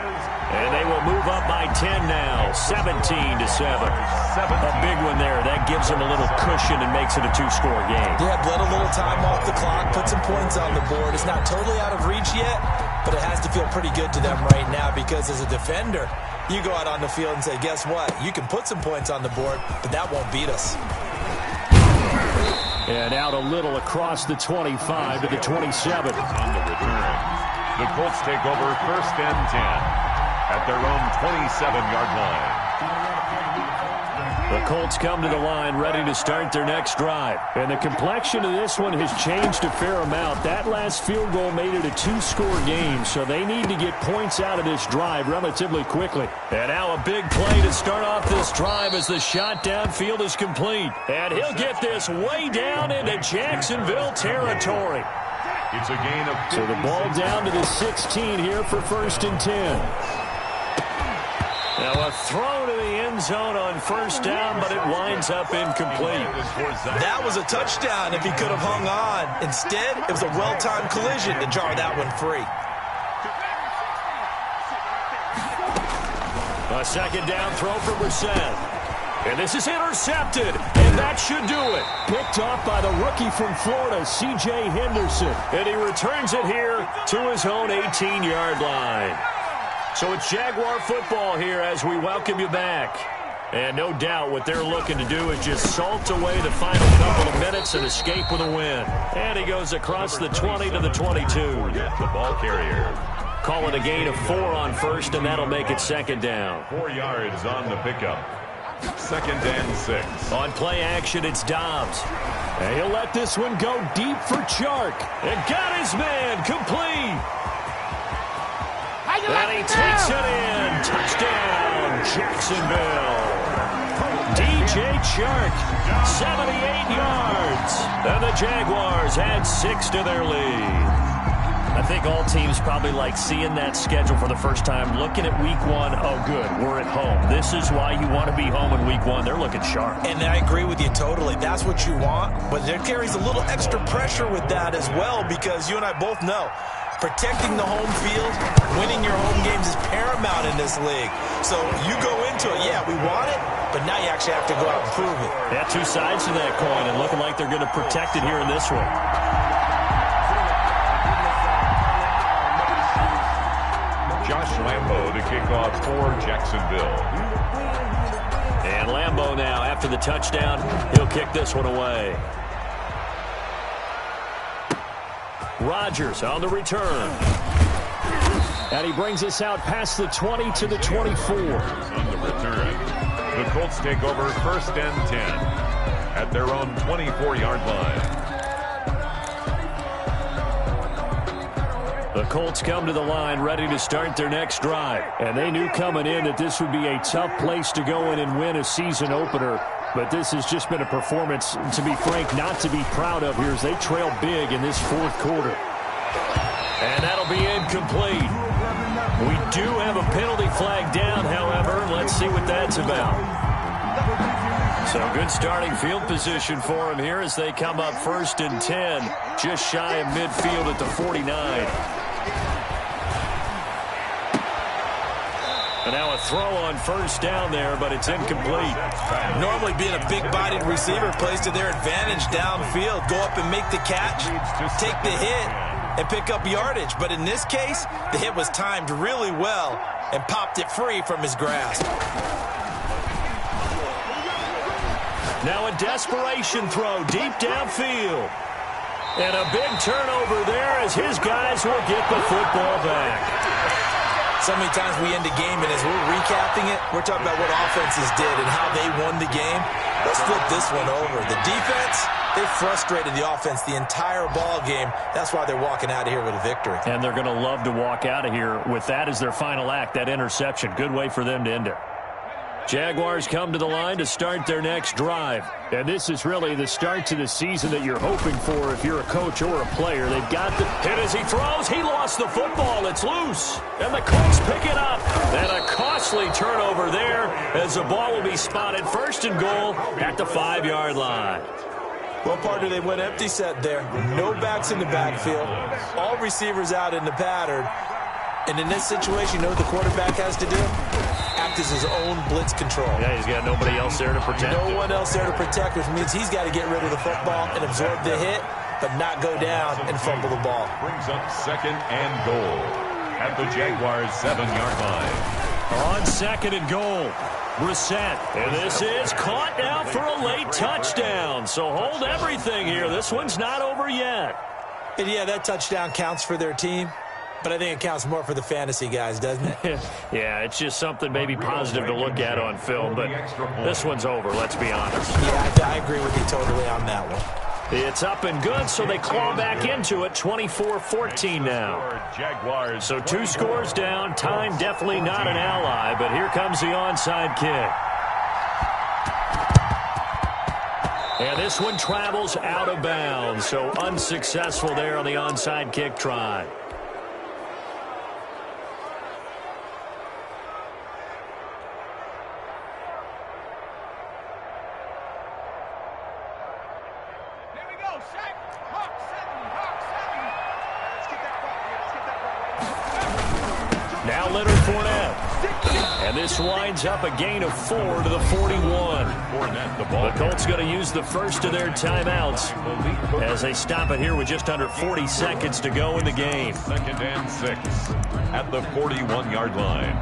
And they will move up by 10 now, 17-7. A big one there. That gives them a little cushion and makes it a 2-score game. Yeah, let a little time off the clock, put some points on the board. It's not totally out of reach yet, but it has to feel pretty good to them right now because as a defender, you go out on the field and say, guess what? You can put some points on the board, but that won't beat us. And out a little across the 25 to the 27. On the return, the Colts take over 1st and 10 at their own 27-yard line. The Colts come to the line ready to start their next drive. And the complexion of this one has changed a fair amount. That last field goal made it a 2-score game, so they need to get points out of this drive relatively quickly. And now a big play to start off this drive as the shot downfield is complete. And he'll get this way down into Jacksonville territory. It's a gain of 50. So the ball down to the 16 here for 1st and 10. Now a throw to the end zone on 1st down, but it winds up incomplete. That was a touchdown if he could have hung on. Instead, it was a well-timed collision to jar that one free. A 2nd down throw for Brissett. And this is intercepted, and that should do it. Picked off by the rookie from Florida, C.J. Henderson. And he returns it here to his own 18-yard line. So it's Jaguar football here as we welcome you back. And no doubt what they're looking to do is just salt away the final couple of minutes and escape with a win. And he goes across the 20 to the 22. The ball carrier. Call it a gain of 4 on first, and that'll make it second down. 4 yards on the pickup. Second and 6. On play action, it's Dobbs. And he'll let this one go deep for Chark. And got his man complete. And he takes it in. Touchdown, Jacksonville. DJ Chark, 78 yards. And the Jaguars add 6 to their lead. I think all teams probably like seeing that schedule for the first time, looking at week 1. Oh, good, we're at home. This is why you want to be home in week 1. They're looking sharp. And I agree with you totally. That's what you want. But there carries a little extra pressure with that as well, because you and I both know protecting the home field, winning your home games is paramount in this league. So you go into it, yeah, we want it, but now you actually have to go out and prove it. Yeah, 2 sides to that coin, and looking like they're going to protect it here in this one. Josh Lambo to kick off for Jacksonville. And Lambo now, after the touchdown, he'll kick this one away. Rodgers on the return. And he brings us out past the 20 to the 24. On the return, the Colts take over first and 10 at their own 24-yard line. The Colts come to the line ready to start their next drive. And they knew coming in that this would be a tough place to go in and win a season opener. But this has just been a performance, to be frank, not to be proud of here as they trail big in this 4th quarter. And that'll be incomplete. We do have a penalty flag down, however. Let's see what that's about. So good starting field position for them here as they come up first and 10, just shy of midfield at the 49. And now a throw on first down there, but it's incomplete. Normally being a big-bodied receiver plays to their advantage downfield. Go up and make the catch, take the hit, and pick up yardage. But in this case, the hit was timed really well and popped it free from his grasp. Now a desperation throw deep downfield. And a big turnover there as his guys will get the football back. So many times we end a game, and as we're recapping it, we're talking about what offenses did and how they won the game. Let's flip this one over. The defense, they frustrated the offense the entire ball game. That's why they're walking out of here with a victory. And they're going to love to walk out of here with that as their final act, that interception. Good way for them to end it. Jaguars come to the line to start their next drive. And this is really the start to the season that you're hoping for if you're a coach or a player. They've got the hit as he throws. He lost the football. It's loose. And the Colts pick it up. And a costly turnover there as the ball will be spotted first and goal at the 5-yard line. Well, partner, they went empty set there. No backs in the backfield. All receivers out in the pattern. And in this situation, you know what the quarterback has to do? Act as his own blitz control. Yeah, he's got nobody else there to protect him. No one else there to protect, which means he's got to get rid of the football and absorb the hit, but not go down and fumble the ball. Brings up second and goal at the Jaguars' 7-yard line. On second and goal, Brissett. And this is caught now for a late touchdown. So hold everything here. This one's not over yet. And yeah, that touchdown counts for their team. But I think it counts more for the fantasy guys, doesn't it? Yeah, it's just something maybe positive to look at on film. But this one's over, let's be honest. Yeah, I agree with you totally on that one. It's up and good, so they claw back into it, 24-14 now. So 2 scores down, time definitely not an ally, but here comes the onside kick. And this one travels out of bounds, so unsuccessful there on the onside kick try. Now Leonard Fournette. And this winds up a gain of 4 to the 41. The Colts going to use the first of their timeouts as they stop it here with just under 40 seconds to go in the game. Second and 6 at the 41-yard line.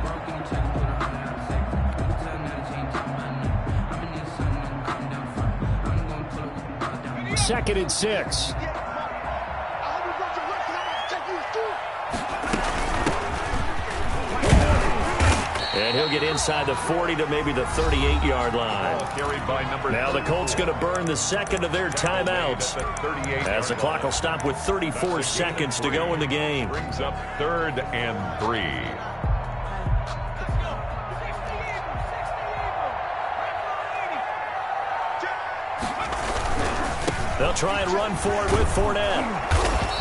Second and 6. And he'll get inside the 40 to maybe the 38-yard line. Now the Colts going to burn the second of their timeouts, as the clock will stop with 34 seconds to go in the game. Brings up 3rd and 3. They'll try and run for it with Fournette.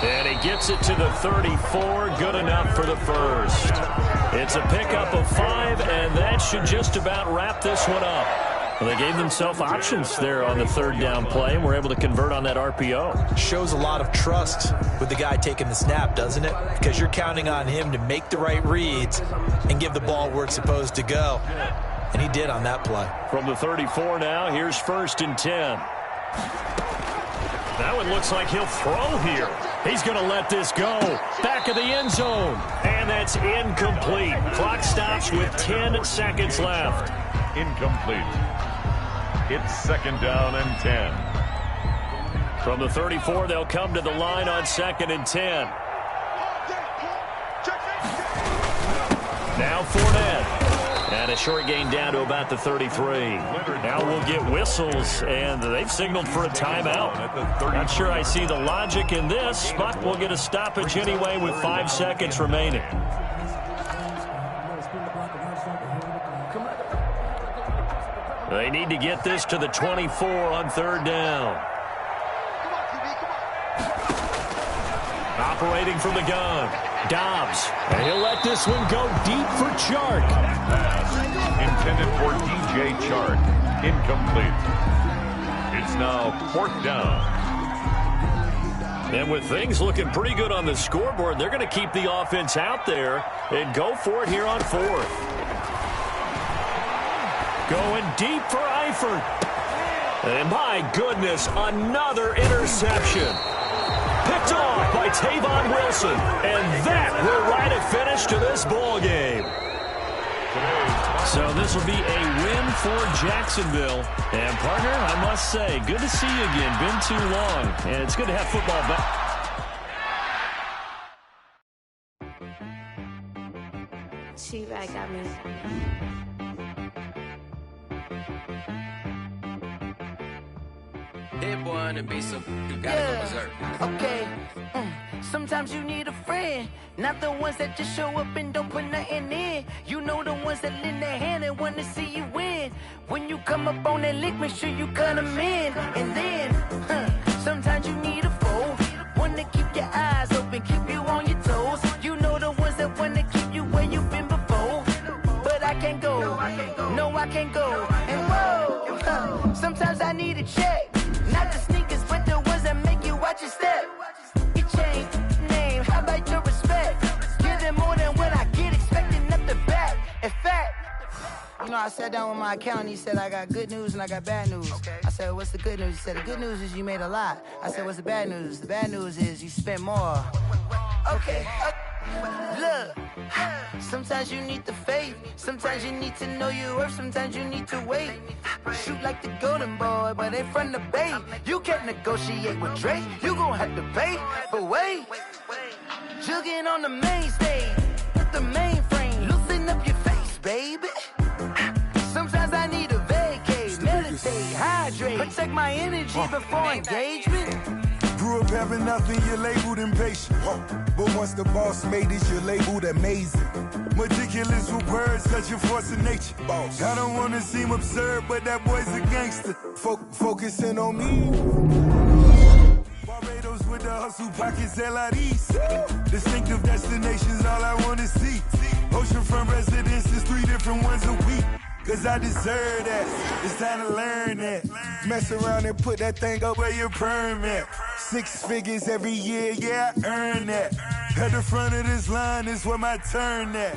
And he gets it to the 34. Good enough for the first. It's a pickup of 5, and that should just about wrap this one up. Well, they gave themselves options there on the 3rd down play, and were able to convert on that RPO. Shows a lot of trust with the guy taking the snap, doesn't it? Because you're counting on him to make the right reads and give the ball where it's supposed to go. And he did on that play. From the 34 now, here's 1st and 10. That one looks like he'll throw here. He's going to let this go. Back of the end zone. And that's incomplete. Clock stops with 10 seconds left. Incomplete. It's 2nd down and 10. From the 34, they'll come to the line on 2nd and 10. Now Fournette. And a short gain down to about the 33. Now we'll get whistles, and they've signaled for a timeout. Not sure I see the logic in this, but we'll get a stoppage anyway with 5 seconds remaining. They need to get this to the 24 on 3rd down. Operating from the gun, Dobbs. And he'll let this one go deep for Chark. Pass intended for DJ Chark. Incomplete. It's now 4th down. And with things looking pretty good on the scoreboard, they're going to keep the offense out there and go for it here on 4th. Going deep for Eifert. And my goodness, another interception. Picked off by Tavon Wilson. And that will write a finish to this ball game. So this will be a win for Jacksonville. And, partner, I must say, good to see you again. Been too long. And it's good to have football back. T-Bag got me. Dead boy on the beat, so you gotta go berserk. Okay. Sometimes you need a friend, not the ones that just show up and don't put nothing in. You know the ones that lend their hand and want to see you win. When you come up on that lick, make sure you cut them in. And then, sometimes you need a foe, one to keep your eyes open, keep you on your toes. You know the ones that want to keep you where you've been before. But I can't go, no I can't go. And whoa, sometimes I need a check. Not the sneakers, but the ones that make you watch your step. Your chain, name, how about your respect? Give them more than what I get, expecting nothing back. In fact, you know, I sat down with my accountant. He said, I got good news and I got bad news. Okay. I said, what's the good news? He said, the good news is you made a lot. I said, what's the bad news? The bad news is you spent more. Okay. Look, sometimes you need the faith. Sometimes you need to know your worth. Sometimes you need to wait. Shoot like the golden boy, but they from the bay. You can't negotiate with Drake. You gon' have to pay. But wait, jugging on the main stage with the mainframe. Loosen up your face, baby. Sometimes I need a vacate, meditate, hydrate, protect my energy before engagement. Grew up having nothing, you're labeled impatient. But once the boss made it, you're labeled amazing. Meticulous with words, such a force of nature. I don't want to seem absurd, but that boy's a gangster. Focusing on me. Barbados with the hustle, pockets LIDs. Distinctive destinations, all I want to see. Oceanfront residences, 3 different ones a week. Cause I deserve that, it's time to learn that. Mess around and put that thing up where your perm at. 6 figures every year, yeah, I earn that. At the front of this line is where my turn at.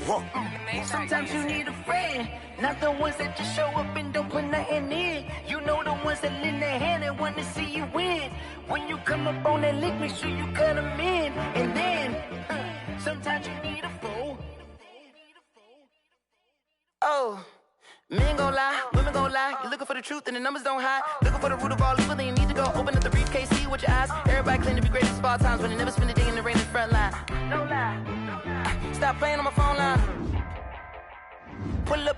Sometimes you need a friend, not the ones that just show up and don't put nothing in. You know the ones that lend their hand and want to see you win. When you come up on that lick, make sure you cut them in. And then, sometimes you need a foe. Oh. Men gon' lie, women gon' lie. You're looking for the truth and the numbers don't hide. Looking for the root of all evil, then you need to go open up the briefcase, see with your eyes. Everybody claim to be greatest of all times, but they never spend a day in the rain in the front line. No lie. Stop playing on my phone line.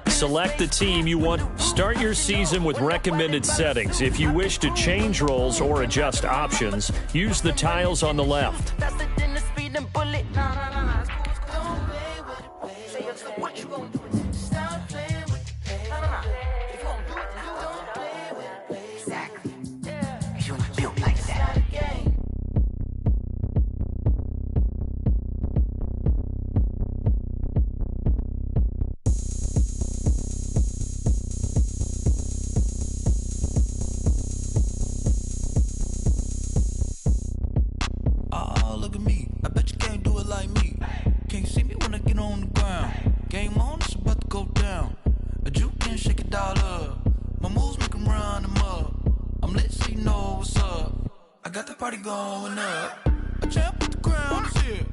Select the team you want. Start your season with recommended settings. If you wish to change roles or adjust options, use the tiles on the left. Oh, look at me. I bet you can't do it like me. Can't see me when I get on the ground. Game on, it's about to go down. A juke can shake it all up. My moves make 'em run them up. I'm lit so you know what's up. I got the party going up. A champ with the crown is here.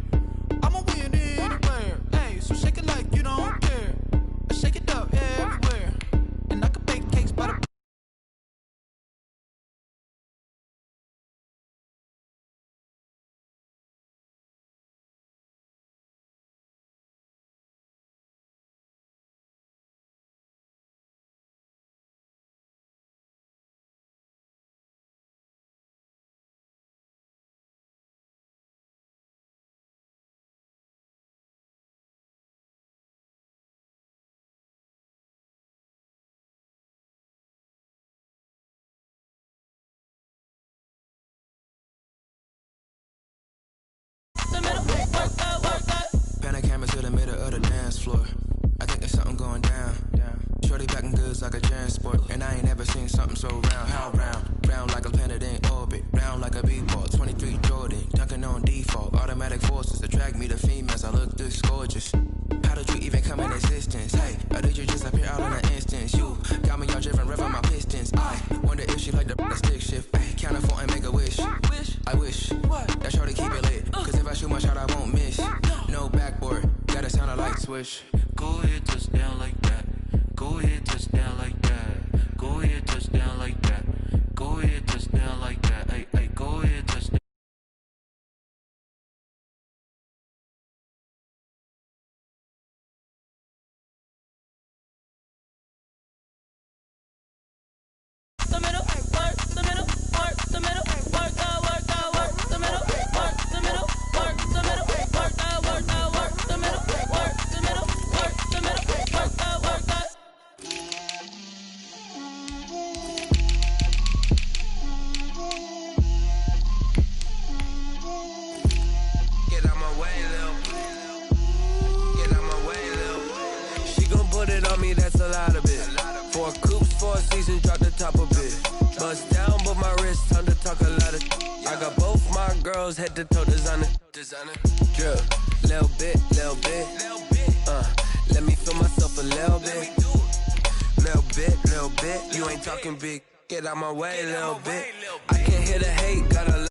I'ma win anywhere. Hey, so shake it like you don't care. I shake it up everywhere. And I can bake cakes by the pan a camera to the middle of the dance floor. I think there's something going down. Shorty packing goods like a transport, and I ain't never seen something so round. How round? Round like a planet in orbit, round like a b-ball. 23 Jordan, dunking on default. Automatic forces attract me to females. I look this gorgeous. How did you even come in existence? Hey, or did you just appear out in an instance? You got me all driven, revving my pistons. I wonder if she like the stick shift. Hey, count a four and make a wish. I wish that shorty keep it lit. Cause if I shoot my shot, I won't miss. No backboard, gotta sound a light swish. Go ahead, touch down like that. Go ahead, touch down like that. Go ahead, touch down like that. Go ahead, touch down like that. Hey, hey, go ahead, touch down. Get out my way, Lil. Get out my way, Lil. She gon' put it on me, that's a lot of it. 4 coops, 4 seasons, drop the top a bit. Bust down, but my wrist, time to talk a lot of. I got both my girls, head to toe designer. Drip, little bit, little bit. Let me feel myself a little bit. Little bit. You ain't talking big. Get out my way, little bit. I can't hear the hate, gotta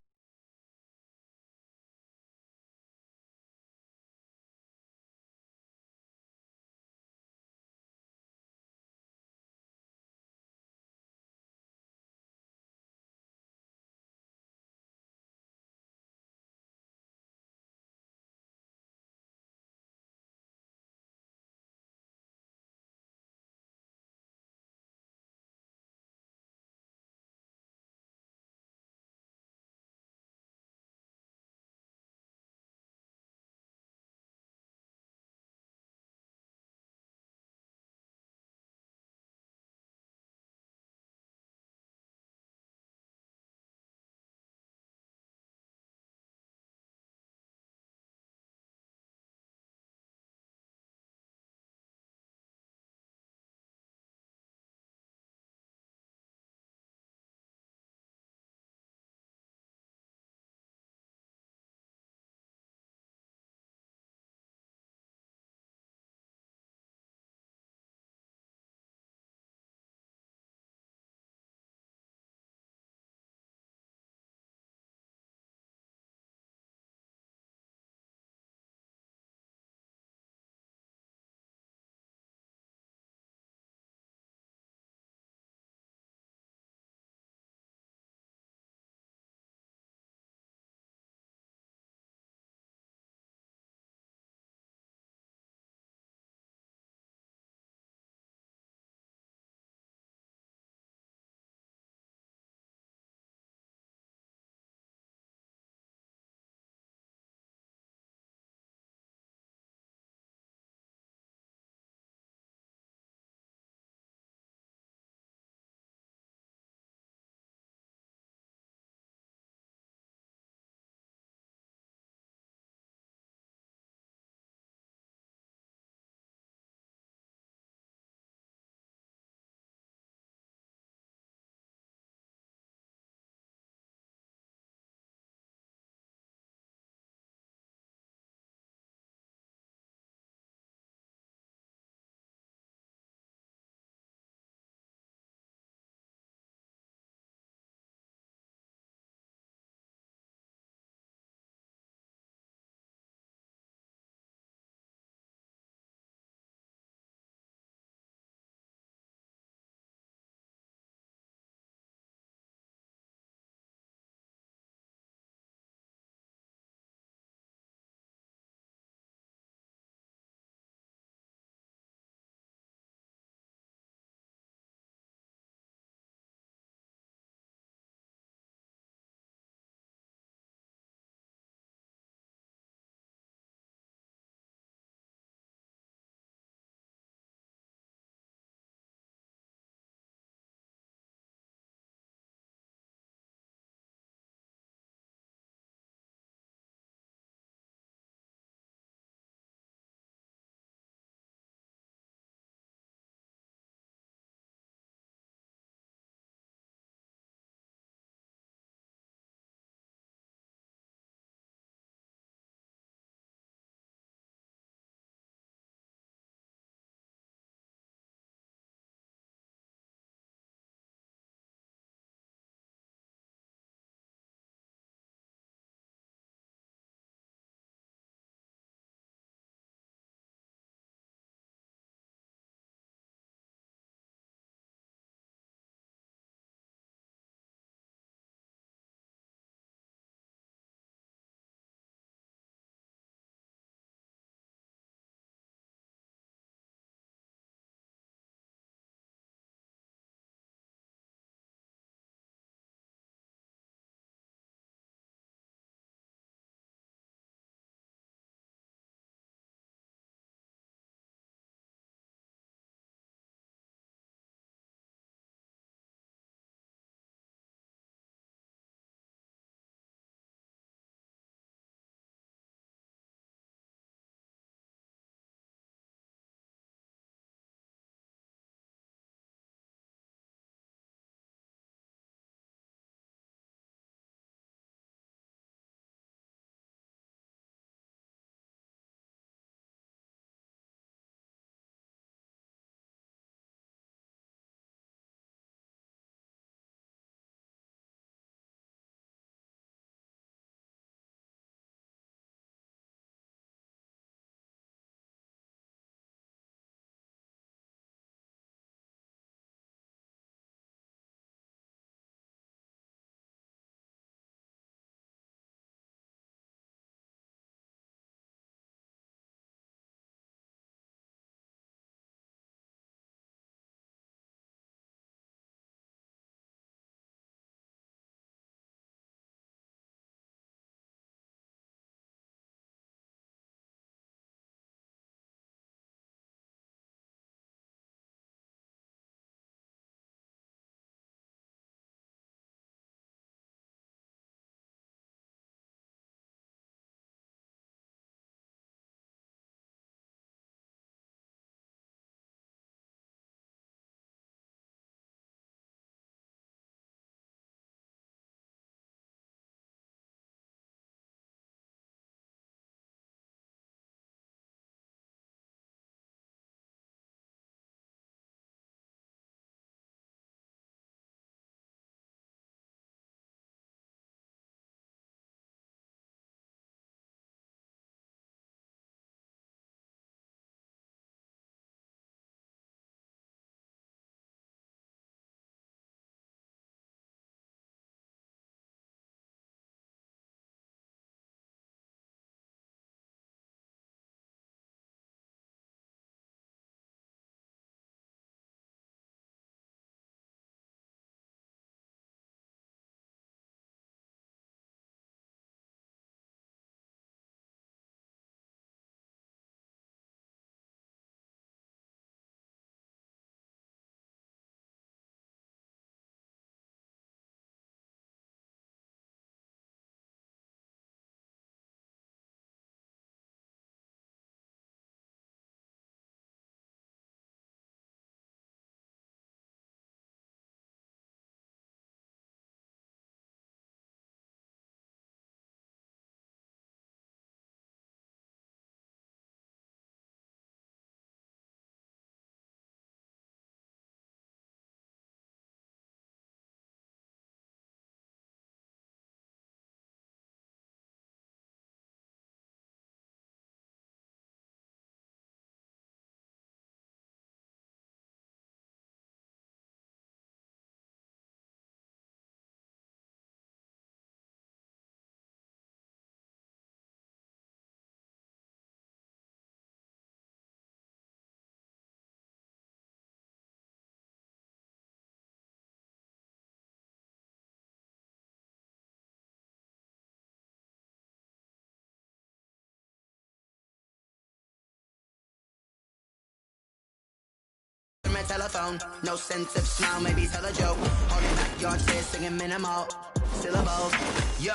the telephone. No sense of smile, maybe tell a joke. Holding back your tears, singing minimal syllables. Yo,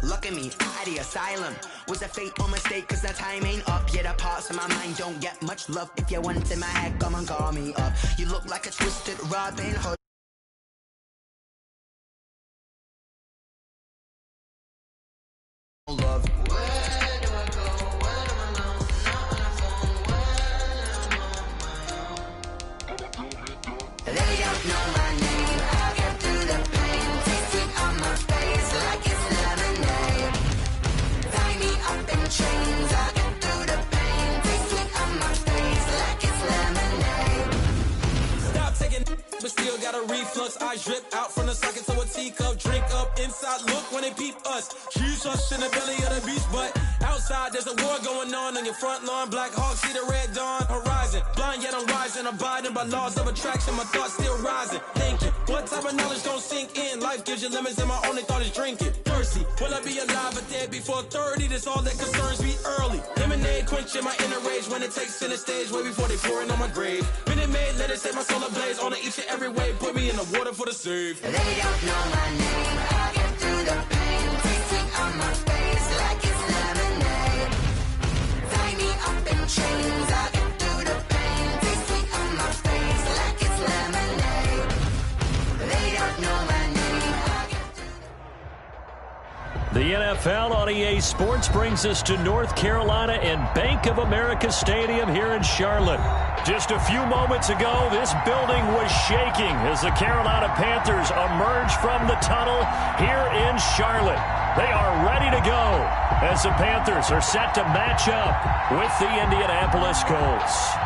look at me, out the asylum. Was a fate or mistake, cause the time ain't up. Yeah, the parts of my mind don't get much love. If you want in my head, come and call me up. You look like a twisted Robin Hood. Love. Where do I go? Where do I know? Not on the phone. Where am I? They don't know my name. I get through the pain. Taste it on my face like it's lemonade. Tie me up in chains. I get through the pain. Taste it on my face like it's lemonade. Stop taking, but still got a reflux. I drip out from the socket to a teacup. Drink up inside, look when they peep us. Choose us in the belly of the beast, but outside there's a war going on your front lawn. Black Hawk, see the red dawn horizon. Blind yet I'm rising, abiding by laws of attraction. My thoughts still rising, thinking, what type of knowledge don't sink in? Life gives you lemons and my only thought is drinking. Thirsty, will I be alive or dead before 30? That's all that concerns me early. Lemonade quenching my inner rage when it takes center stage way before they pouring on my grave. Minute Maid, let it set my soul ablaze on each and every way. Put me in the water for the save. They don't know my name. I get through the pain. Taste it on my face like it's lemonade. Tie me up in chains. I get through the pain. Taste it on my face like it's lemonade. They don't know my name. I get The NFL on EA Sports brings us to North Carolina and Bank of America Stadium here in Charlotte. Just a few moments ago, this building was shaking as the Carolina Panthers emerged from the tunnel here in Charlotte. They are ready to go as the Panthers are set to match up with the Indianapolis Colts.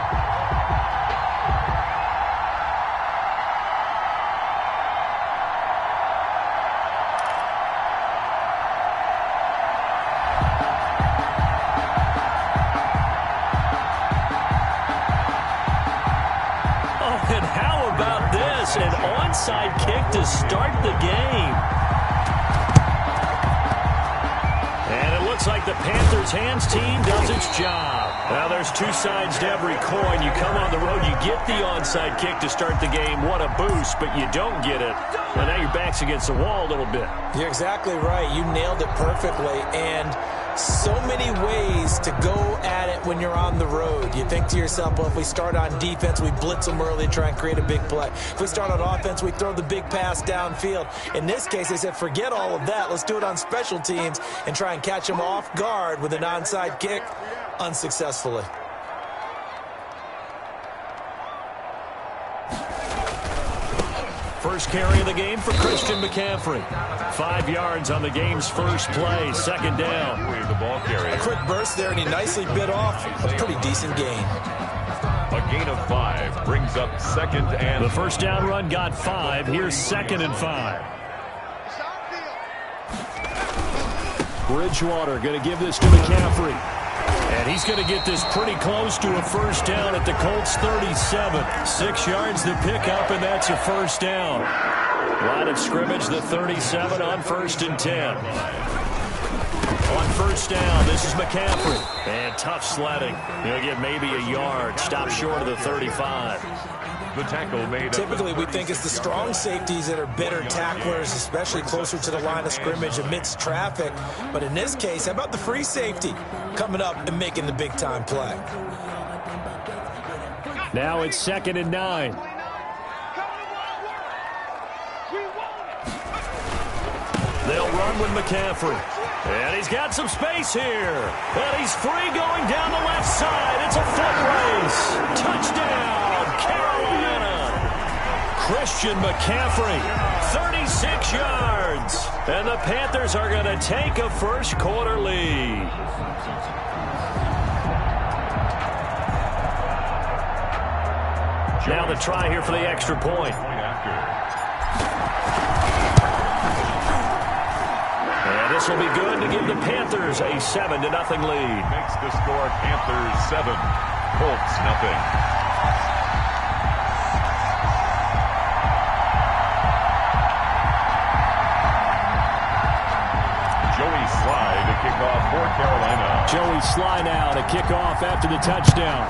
An onside kick to start the game. And it looks like the Panthers' hands team does its job. Now, there's two sides to every coin. You come on the road, you get the onside kick to start the game. What a boost, but you don't get it. Well, now your back's against the wall a little bit. You're exactly right. You nailed it perfectly. And so many ways to go at it when you're on the road. You think to yourself, well, if we start on defense, we blitz them early, try and create a big play. If we start on offense, we throw the big pass downfield. In this case, they said, forget all of that. Let's do it on special teams and try and catch them off guard with an onside kick unsuccessfully. First carry of the game for Christian McCaffrey. 5 yards on the game's first play, second down. The ball carrier. A quick burst there, and he nicely bit off a pretty decent gain. A gain of 5 brings up second and... The first down run got 5. Here's 2nd and 5. Bridgewater going to give this to McCaffrey. And he's going to get this pretty close to a first down at the Colts 37. 6 yards to pick up, and that's a first down. Line of scrimmage, the 37 on 1st and 10. On first down, this is McCaffrey. And tough sledding. He'll get maybe a yard. Stop short of the 35. The tackle made. Typically, we think it's the strong safeties that are better tacklers, especially closer to the line of scrimmage amidst traffic. But in this case, how about the free safety coming up and making the big-time play? Now it's 2nd and 9. They'll run with McCaffrey. And he's got some space here. And he's free going down the left side. It's a foot race. Touchdown, Carolina. Christian McCaffrey, 36 yards. And the Panthers are going to take a first quarter lead. Now the try here for the extra point. And this will be good to give the Panthers a 7-0 lead. Makes the score Panthers 7, Colts 0. Joey Sly to kick off for Carolina. Joey Sly now to kick off after the touchdown.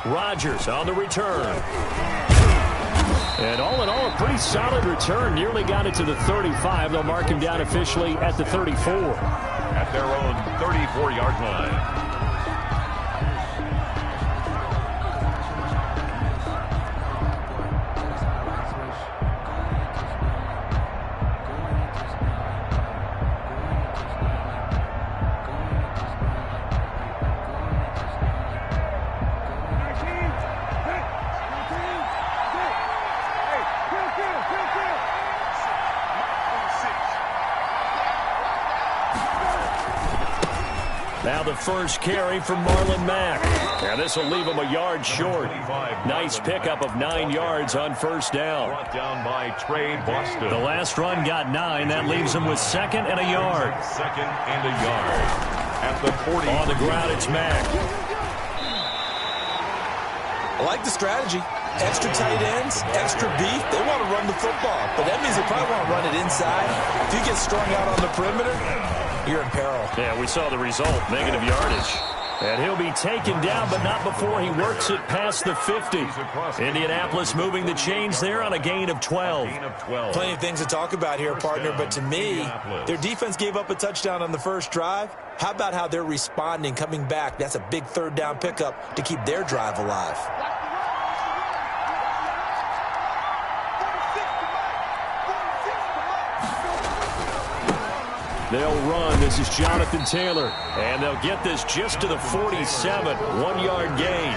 Rodgers on the return. And all in all, a pretty solid return. Nearly got it to the 35. They'll mark him down officially at the 34. At their own 34-yard line. Now the first carry from Marlon Mack. And this will leave him a yard short. Nice pickup of 9 yards on first down. Brought down by Trey Boston. The last run got 9. That leaves him with 2nd and a yard. 2nd and a yard. At the 40. On the ground, it's Mack. I like the strategy. Extra tight ends, extra beef. They want to run the football. But that means they probably want to run it inside. If you get strung out on the perimeter, you're in peril. Yeah, we saw the result, negative yardage. And he'll be taken down, but not before he works it past the 50. Indianapolis moving the chains there on a gain of 12. Plenty of things to talk about here, partner, but to me, their defense gave up a touchdown on the first drive. How about how they're responding, coming back? That's a big third down pickup to keep their drive alive. They'll run. This is Jonathan Taylor. And they'll get this just to the 47. 1-yard gain.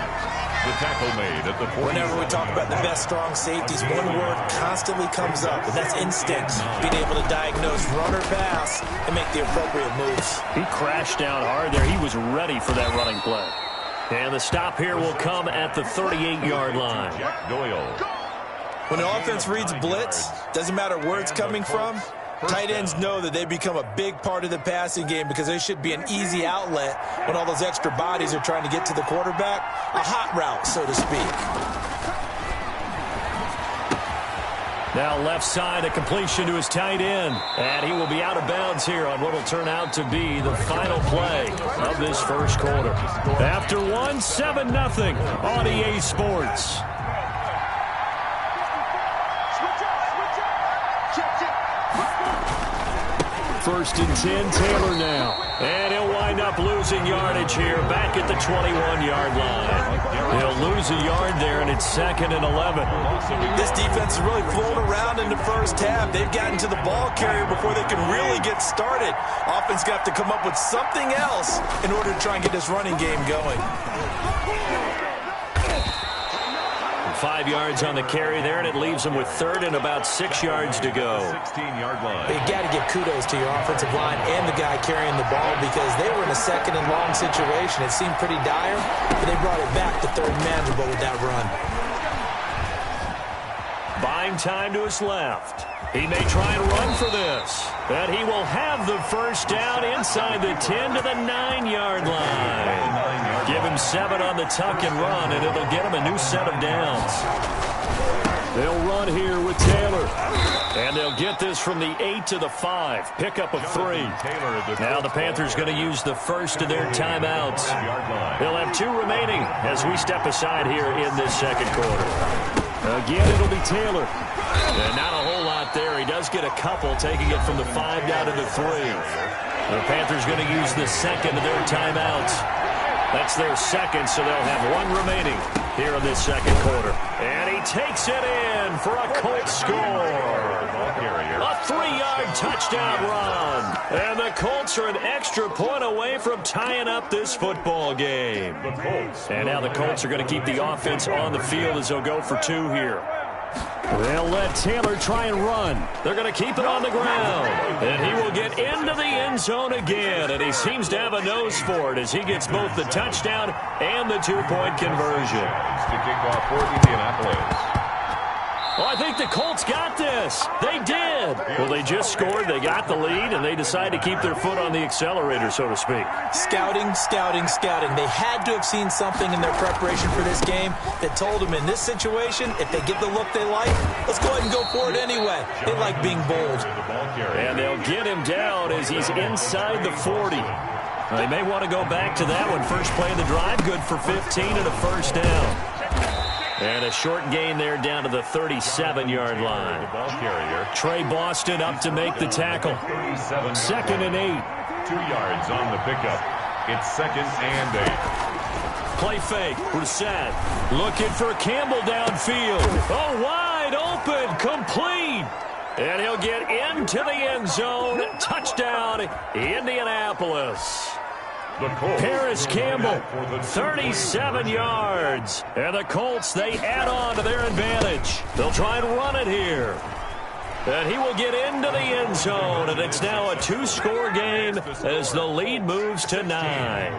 The tackle made at the 47. Whenever we talk about the best strong safeties, one word constantly comes up, and that's instinct. Being able to diagnose run or pass and make the appropriate moves. He crashed down hard there. He was ready for that running play. And the stop here will come at the 38-yard line. Jack Doyle. When an offense reads blitz, doesn't matter where it's coming from, tight ends know that they become a big part of the passing game because they should be an easy outlet when all those extra bodies are trying to get to the quarterback. A hot route, so to speak. Now left side, a completion to his tight end. And he will be out of bounds here on what will turn out to be the final play of this first quarter. After 7-0 on EA Sports. First and 10, Taylor now. And he'll wind up losing yardage here back at the 21-yard line. He'll lose a yard there, and it's 2nd and 11. This defense is really flown around in the first half. They've gotten to the ball carrier before they can really get started. Offense got to come up with something else in order to try and get this running game going. 5 yards on the carry there, and it leaves them with 3rd and about 6 yards to go. 16-yard line. But you got to give kudos to your offensive line and the guy carrying the ball because they were in a 2nd and long situation. It seemed pretty dire, but they brought it back to 3rd and manageable with that run. Buying time to his left. He may try and run for this. And he will have the first down inside the 10 to the 9-yard line. Give him 7 on the tuck and run, and it'll get him a new set of downs. They'll run here with Taylor. And they'll get this from the 8 to the 5. Pickup of 3. Now the Panthers going to use the first of their timeouts. They'll have 2 remaining as we step aside here in this second quarter. Again, it'll be Taylor. And not a whole lot there. He does get a couple, taking it from the 5 down to the 3. The Panthers going to use the second of their timeouts. That's their second, so they'll have 1 remaining here in this second quarter. And he takes it in for a Colts score. A 3-yard touchdown run. And the Colts are an extra point away from tying up this football game. And now the Colts are going to keep the offense on the field as they'll go for 2 here. They'll let Taylor try and run. They're going to keep it on the ground. And he will get into the end zone again. And he seems to have a nose for it as he gets both the touchdown and the 2-point conversion. To kick off for Indianapolis. Well, I think the Colts got this. They did. Well, they just scored. They got the lead, and they decide to keep their foot on the accelerator, so to speak. Scouting, scouting, scouting. They had to have seen something in their preparation for this game that told them in this situation, if they get the look they like, let's go ahead and go for it anyway. They like being bold. And they'll get him down as he's inside the 40. They may want to go back to that one. First play of the drive, good for 15 and a first down. And a short gain there down to the 37-yard line. Trey Boston up to make the tackle. 2nd and 8. 2 yards on the pickup. It's 2nd and 8. Play fake. Brissett looking for Campbell downfield. Oh, wide open. Complete. And he'll get into the end zone. Touchdown, Indianapolis. Paris Campbell, 37 yards. And the Colts, they add on to their advantage. They'll try and run it here. And he will get into the end zone. And it's now a 2-score game as the lead moves to 9.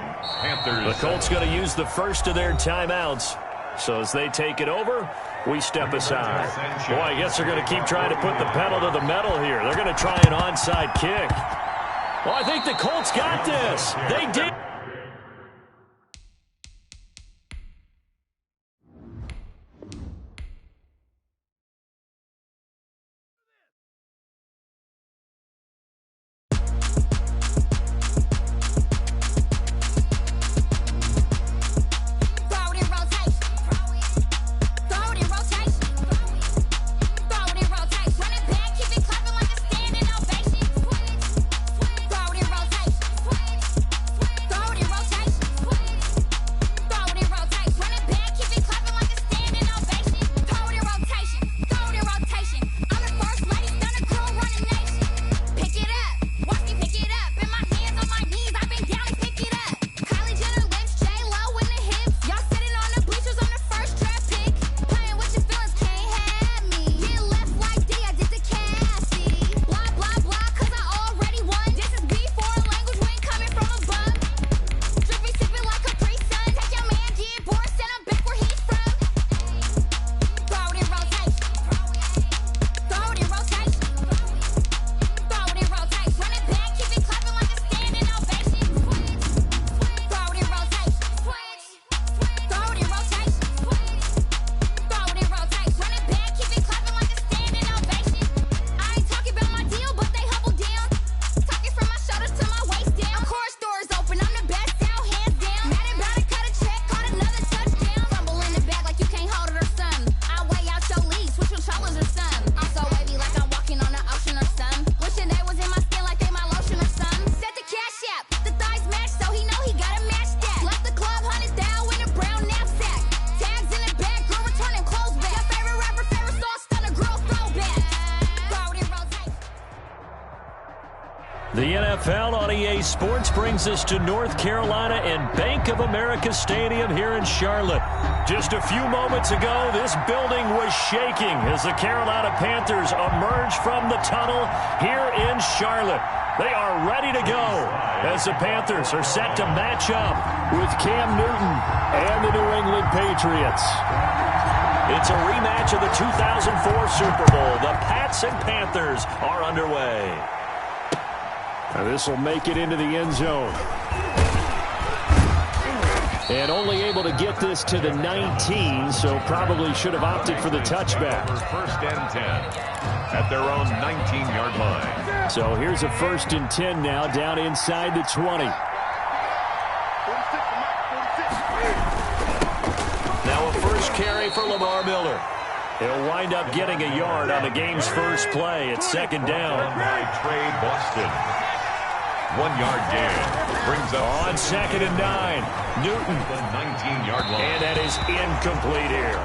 The Colts going to use the first of their timeouts. So as they take it over, we step aside. Boy, I guess they're going to keep trying to put the pedal to the metal here. They're going to try an onside kick. Well, I think the Colts got this. They did. The NFL on EA Sports brings us to North Carolina and Bank of America Stadium here in Charlotte. Just a few moments ago, this building was shaking as the Carolina Panthers emerge from the tunnel here in Charlotte. They are ready to go as the Panthers are set to match up with Cam Newton and the New England Patriots. It's a rematch of the 2004 Super Bowl. The Pats and Panthers are underway. Now this will make it into the end zone. And only able to get this to the 19, so probably should have opted for the touchback. First and 10 at their own 19-yard line. So here's a 1st and 10 now, down inside the 20. Now a first carry for Lamar Miller. He'll wind up getting a yard on the game's first play at 2nd down. By Trey Boston. 1-yard gain. Brings up on 2nd and 9. Newton. The 19-yard line. And that is incomplete here.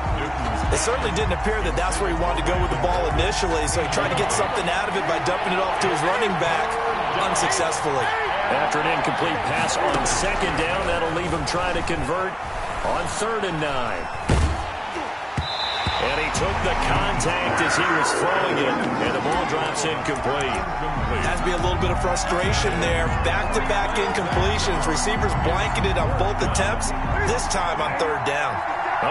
It certainly didn't appear that that's where he wanted to go with the ball initially, so he tried to get something out of it by dumping it off to his running back unsuccessfully. After an incomplete pass on 2nd down, that'll leave him trying to convert on 3rd and 9. And he took the contact as he was throwing it, and the ball drops incomplete. Has to be a little bit of frustration there. Back-to-back incompletions. Receivers blanketed on both attempts, this time on 3rd down.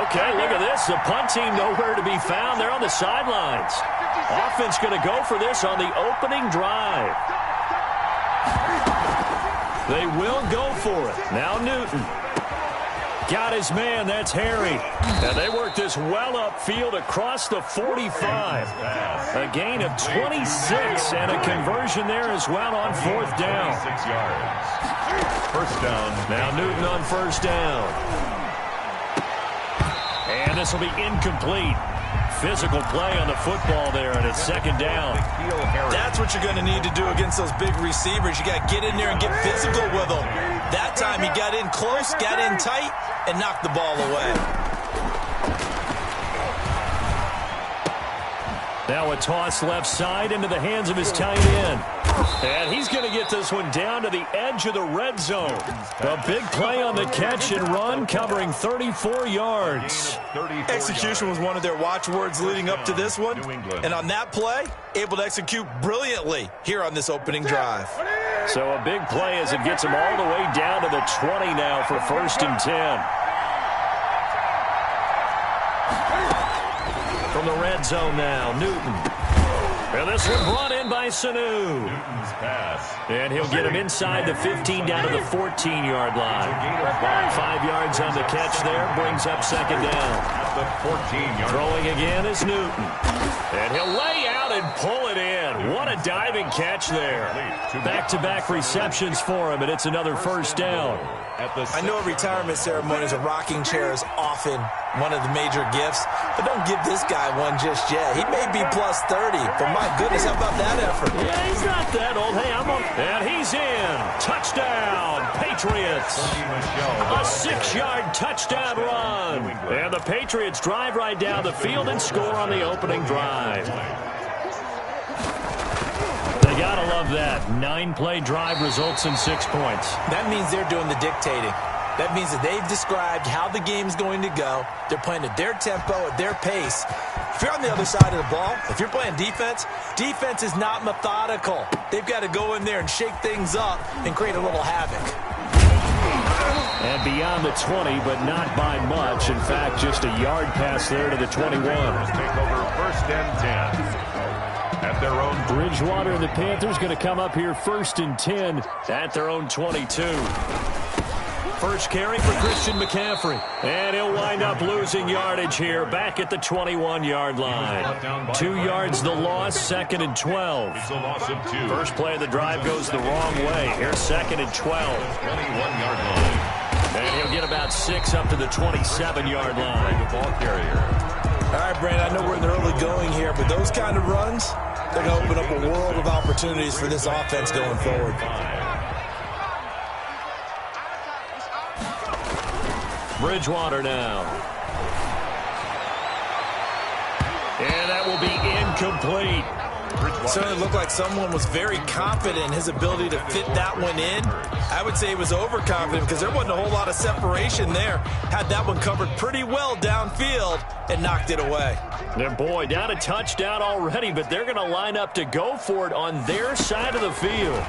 Okay, look at this. The punt team nowhere to be found. They're on the sidelines. Offense going to go for this on the opening drive. They will go for it. Now Newton. Got his man, that's Harry. And they work this well upfield across the 45. A gain of 26 and a conversion there as well on 4th down. 6 yards. First down. Now Newton on first down. And this will be incomplete. Physical play on the football there, and it's second down. That's what you're going to need to do against those big receivers. You got to get in there and get physical with them. That time he got in close, got in tight, and knocked the ball away. Now a toss left side into the hands of his tight end. And he's going to get this one down to the edge of the red zone. A big play on the catch and run, covering 34 yards. Execution was one of their watchwords leading up to this one. And on that play, able to execute brilliantly here on this opening drive. So a big play as it gets him all the way down to the 20 now for 1st and 10. From the red zone now, Newton. And this one brought in by Sanu. Newton's pass. And he'll get him inside the 15 down to the 14-yard line. 5 yards on the catch there, brings up second down. At the 14-yard. Throwing again is Newton. And he'll lay out and pull it in. What a diving catch there. Back-to-back receptions for him, and it's another first down. I know retirement ceremonies or rocking chair is often one of the major gifts, but don't give this guy one just yet. He may be plus 30, but my goodness, how about that effort? Yeah, he's not that old. Hey, I'm on. And he's in. Touchdown, Patriots. A 6-yard touchdown run. And the Patriots drive right down the field and score on the opening drive. They gotta love that. 9-play drive results in 6 points. That means they're doing the dictating. That means that they've described how the game's going to go. They're playing at their tempo, at their pace. If you're on the other side of the ball, if you're playing defense, defense is not methodical. They've got to go in there and shake things up and create a little havoc. And beyond the 20, but not by much. In fact, just a yard pass there to the 21. Take over 1st and 10. At their own. Bridgewater and the Panthers going to come up here 1st and 10 at their own 22. First carry for Christian McCaffrey. And he'll wind up losing yardage here back at the 21-yard line. 2 yards the loss, 2nd and 12. It's a loss of 2. First play of the drive goes the wrong way. Here's 2nd and 12. 21-yard line. And he'll get about 6 up to the 27-yard line. The ball carrier. All right, Brandon, I know we're in the early going here, but those kind of runs, they're going to open up a world of opportunities for this offense going forward. Bridgewater now. And that will be incomplete. Certainly looked like someone was very confident in his ability to fit that one in. I would say he was overconfident because there wasn't a whole lot of separation there. Had that one covered pretty well downfield and knocked it away. And boy, down a touchdown already, but they're going to line up to go for it on their side of the field.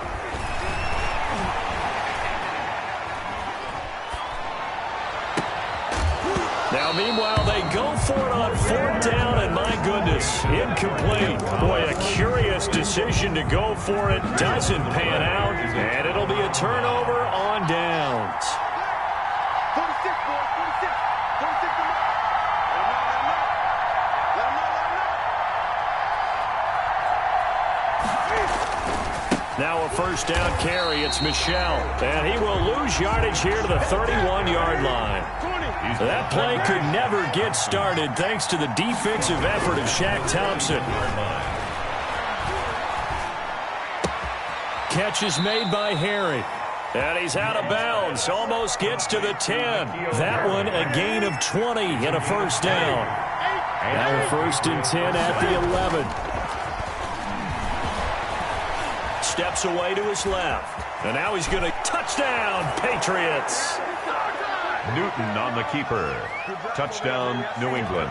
Now, meanwhile, they go for it on 4th down, and my goodness, incomplete. Boy, a curious decision to go for it. Doesn't pan out, and it'll be a turnover on downs. 46, boys, 46. 46 to mark. Let him know. Now a first down carry. It's Michel, and he will lose yardage here to the 31-yard line. That play could never get started thanks to the defensive effort of Shaq Thompson. Catch is made by Harry. And he's out of bounds. Almost gets to the 10. That one a gain of 20 and a first down. Now a 1st and 10 at the 11. Steps away to his left. And now he's going to touchdown, Patriots. Newton on the keeper. Touchdown, New England.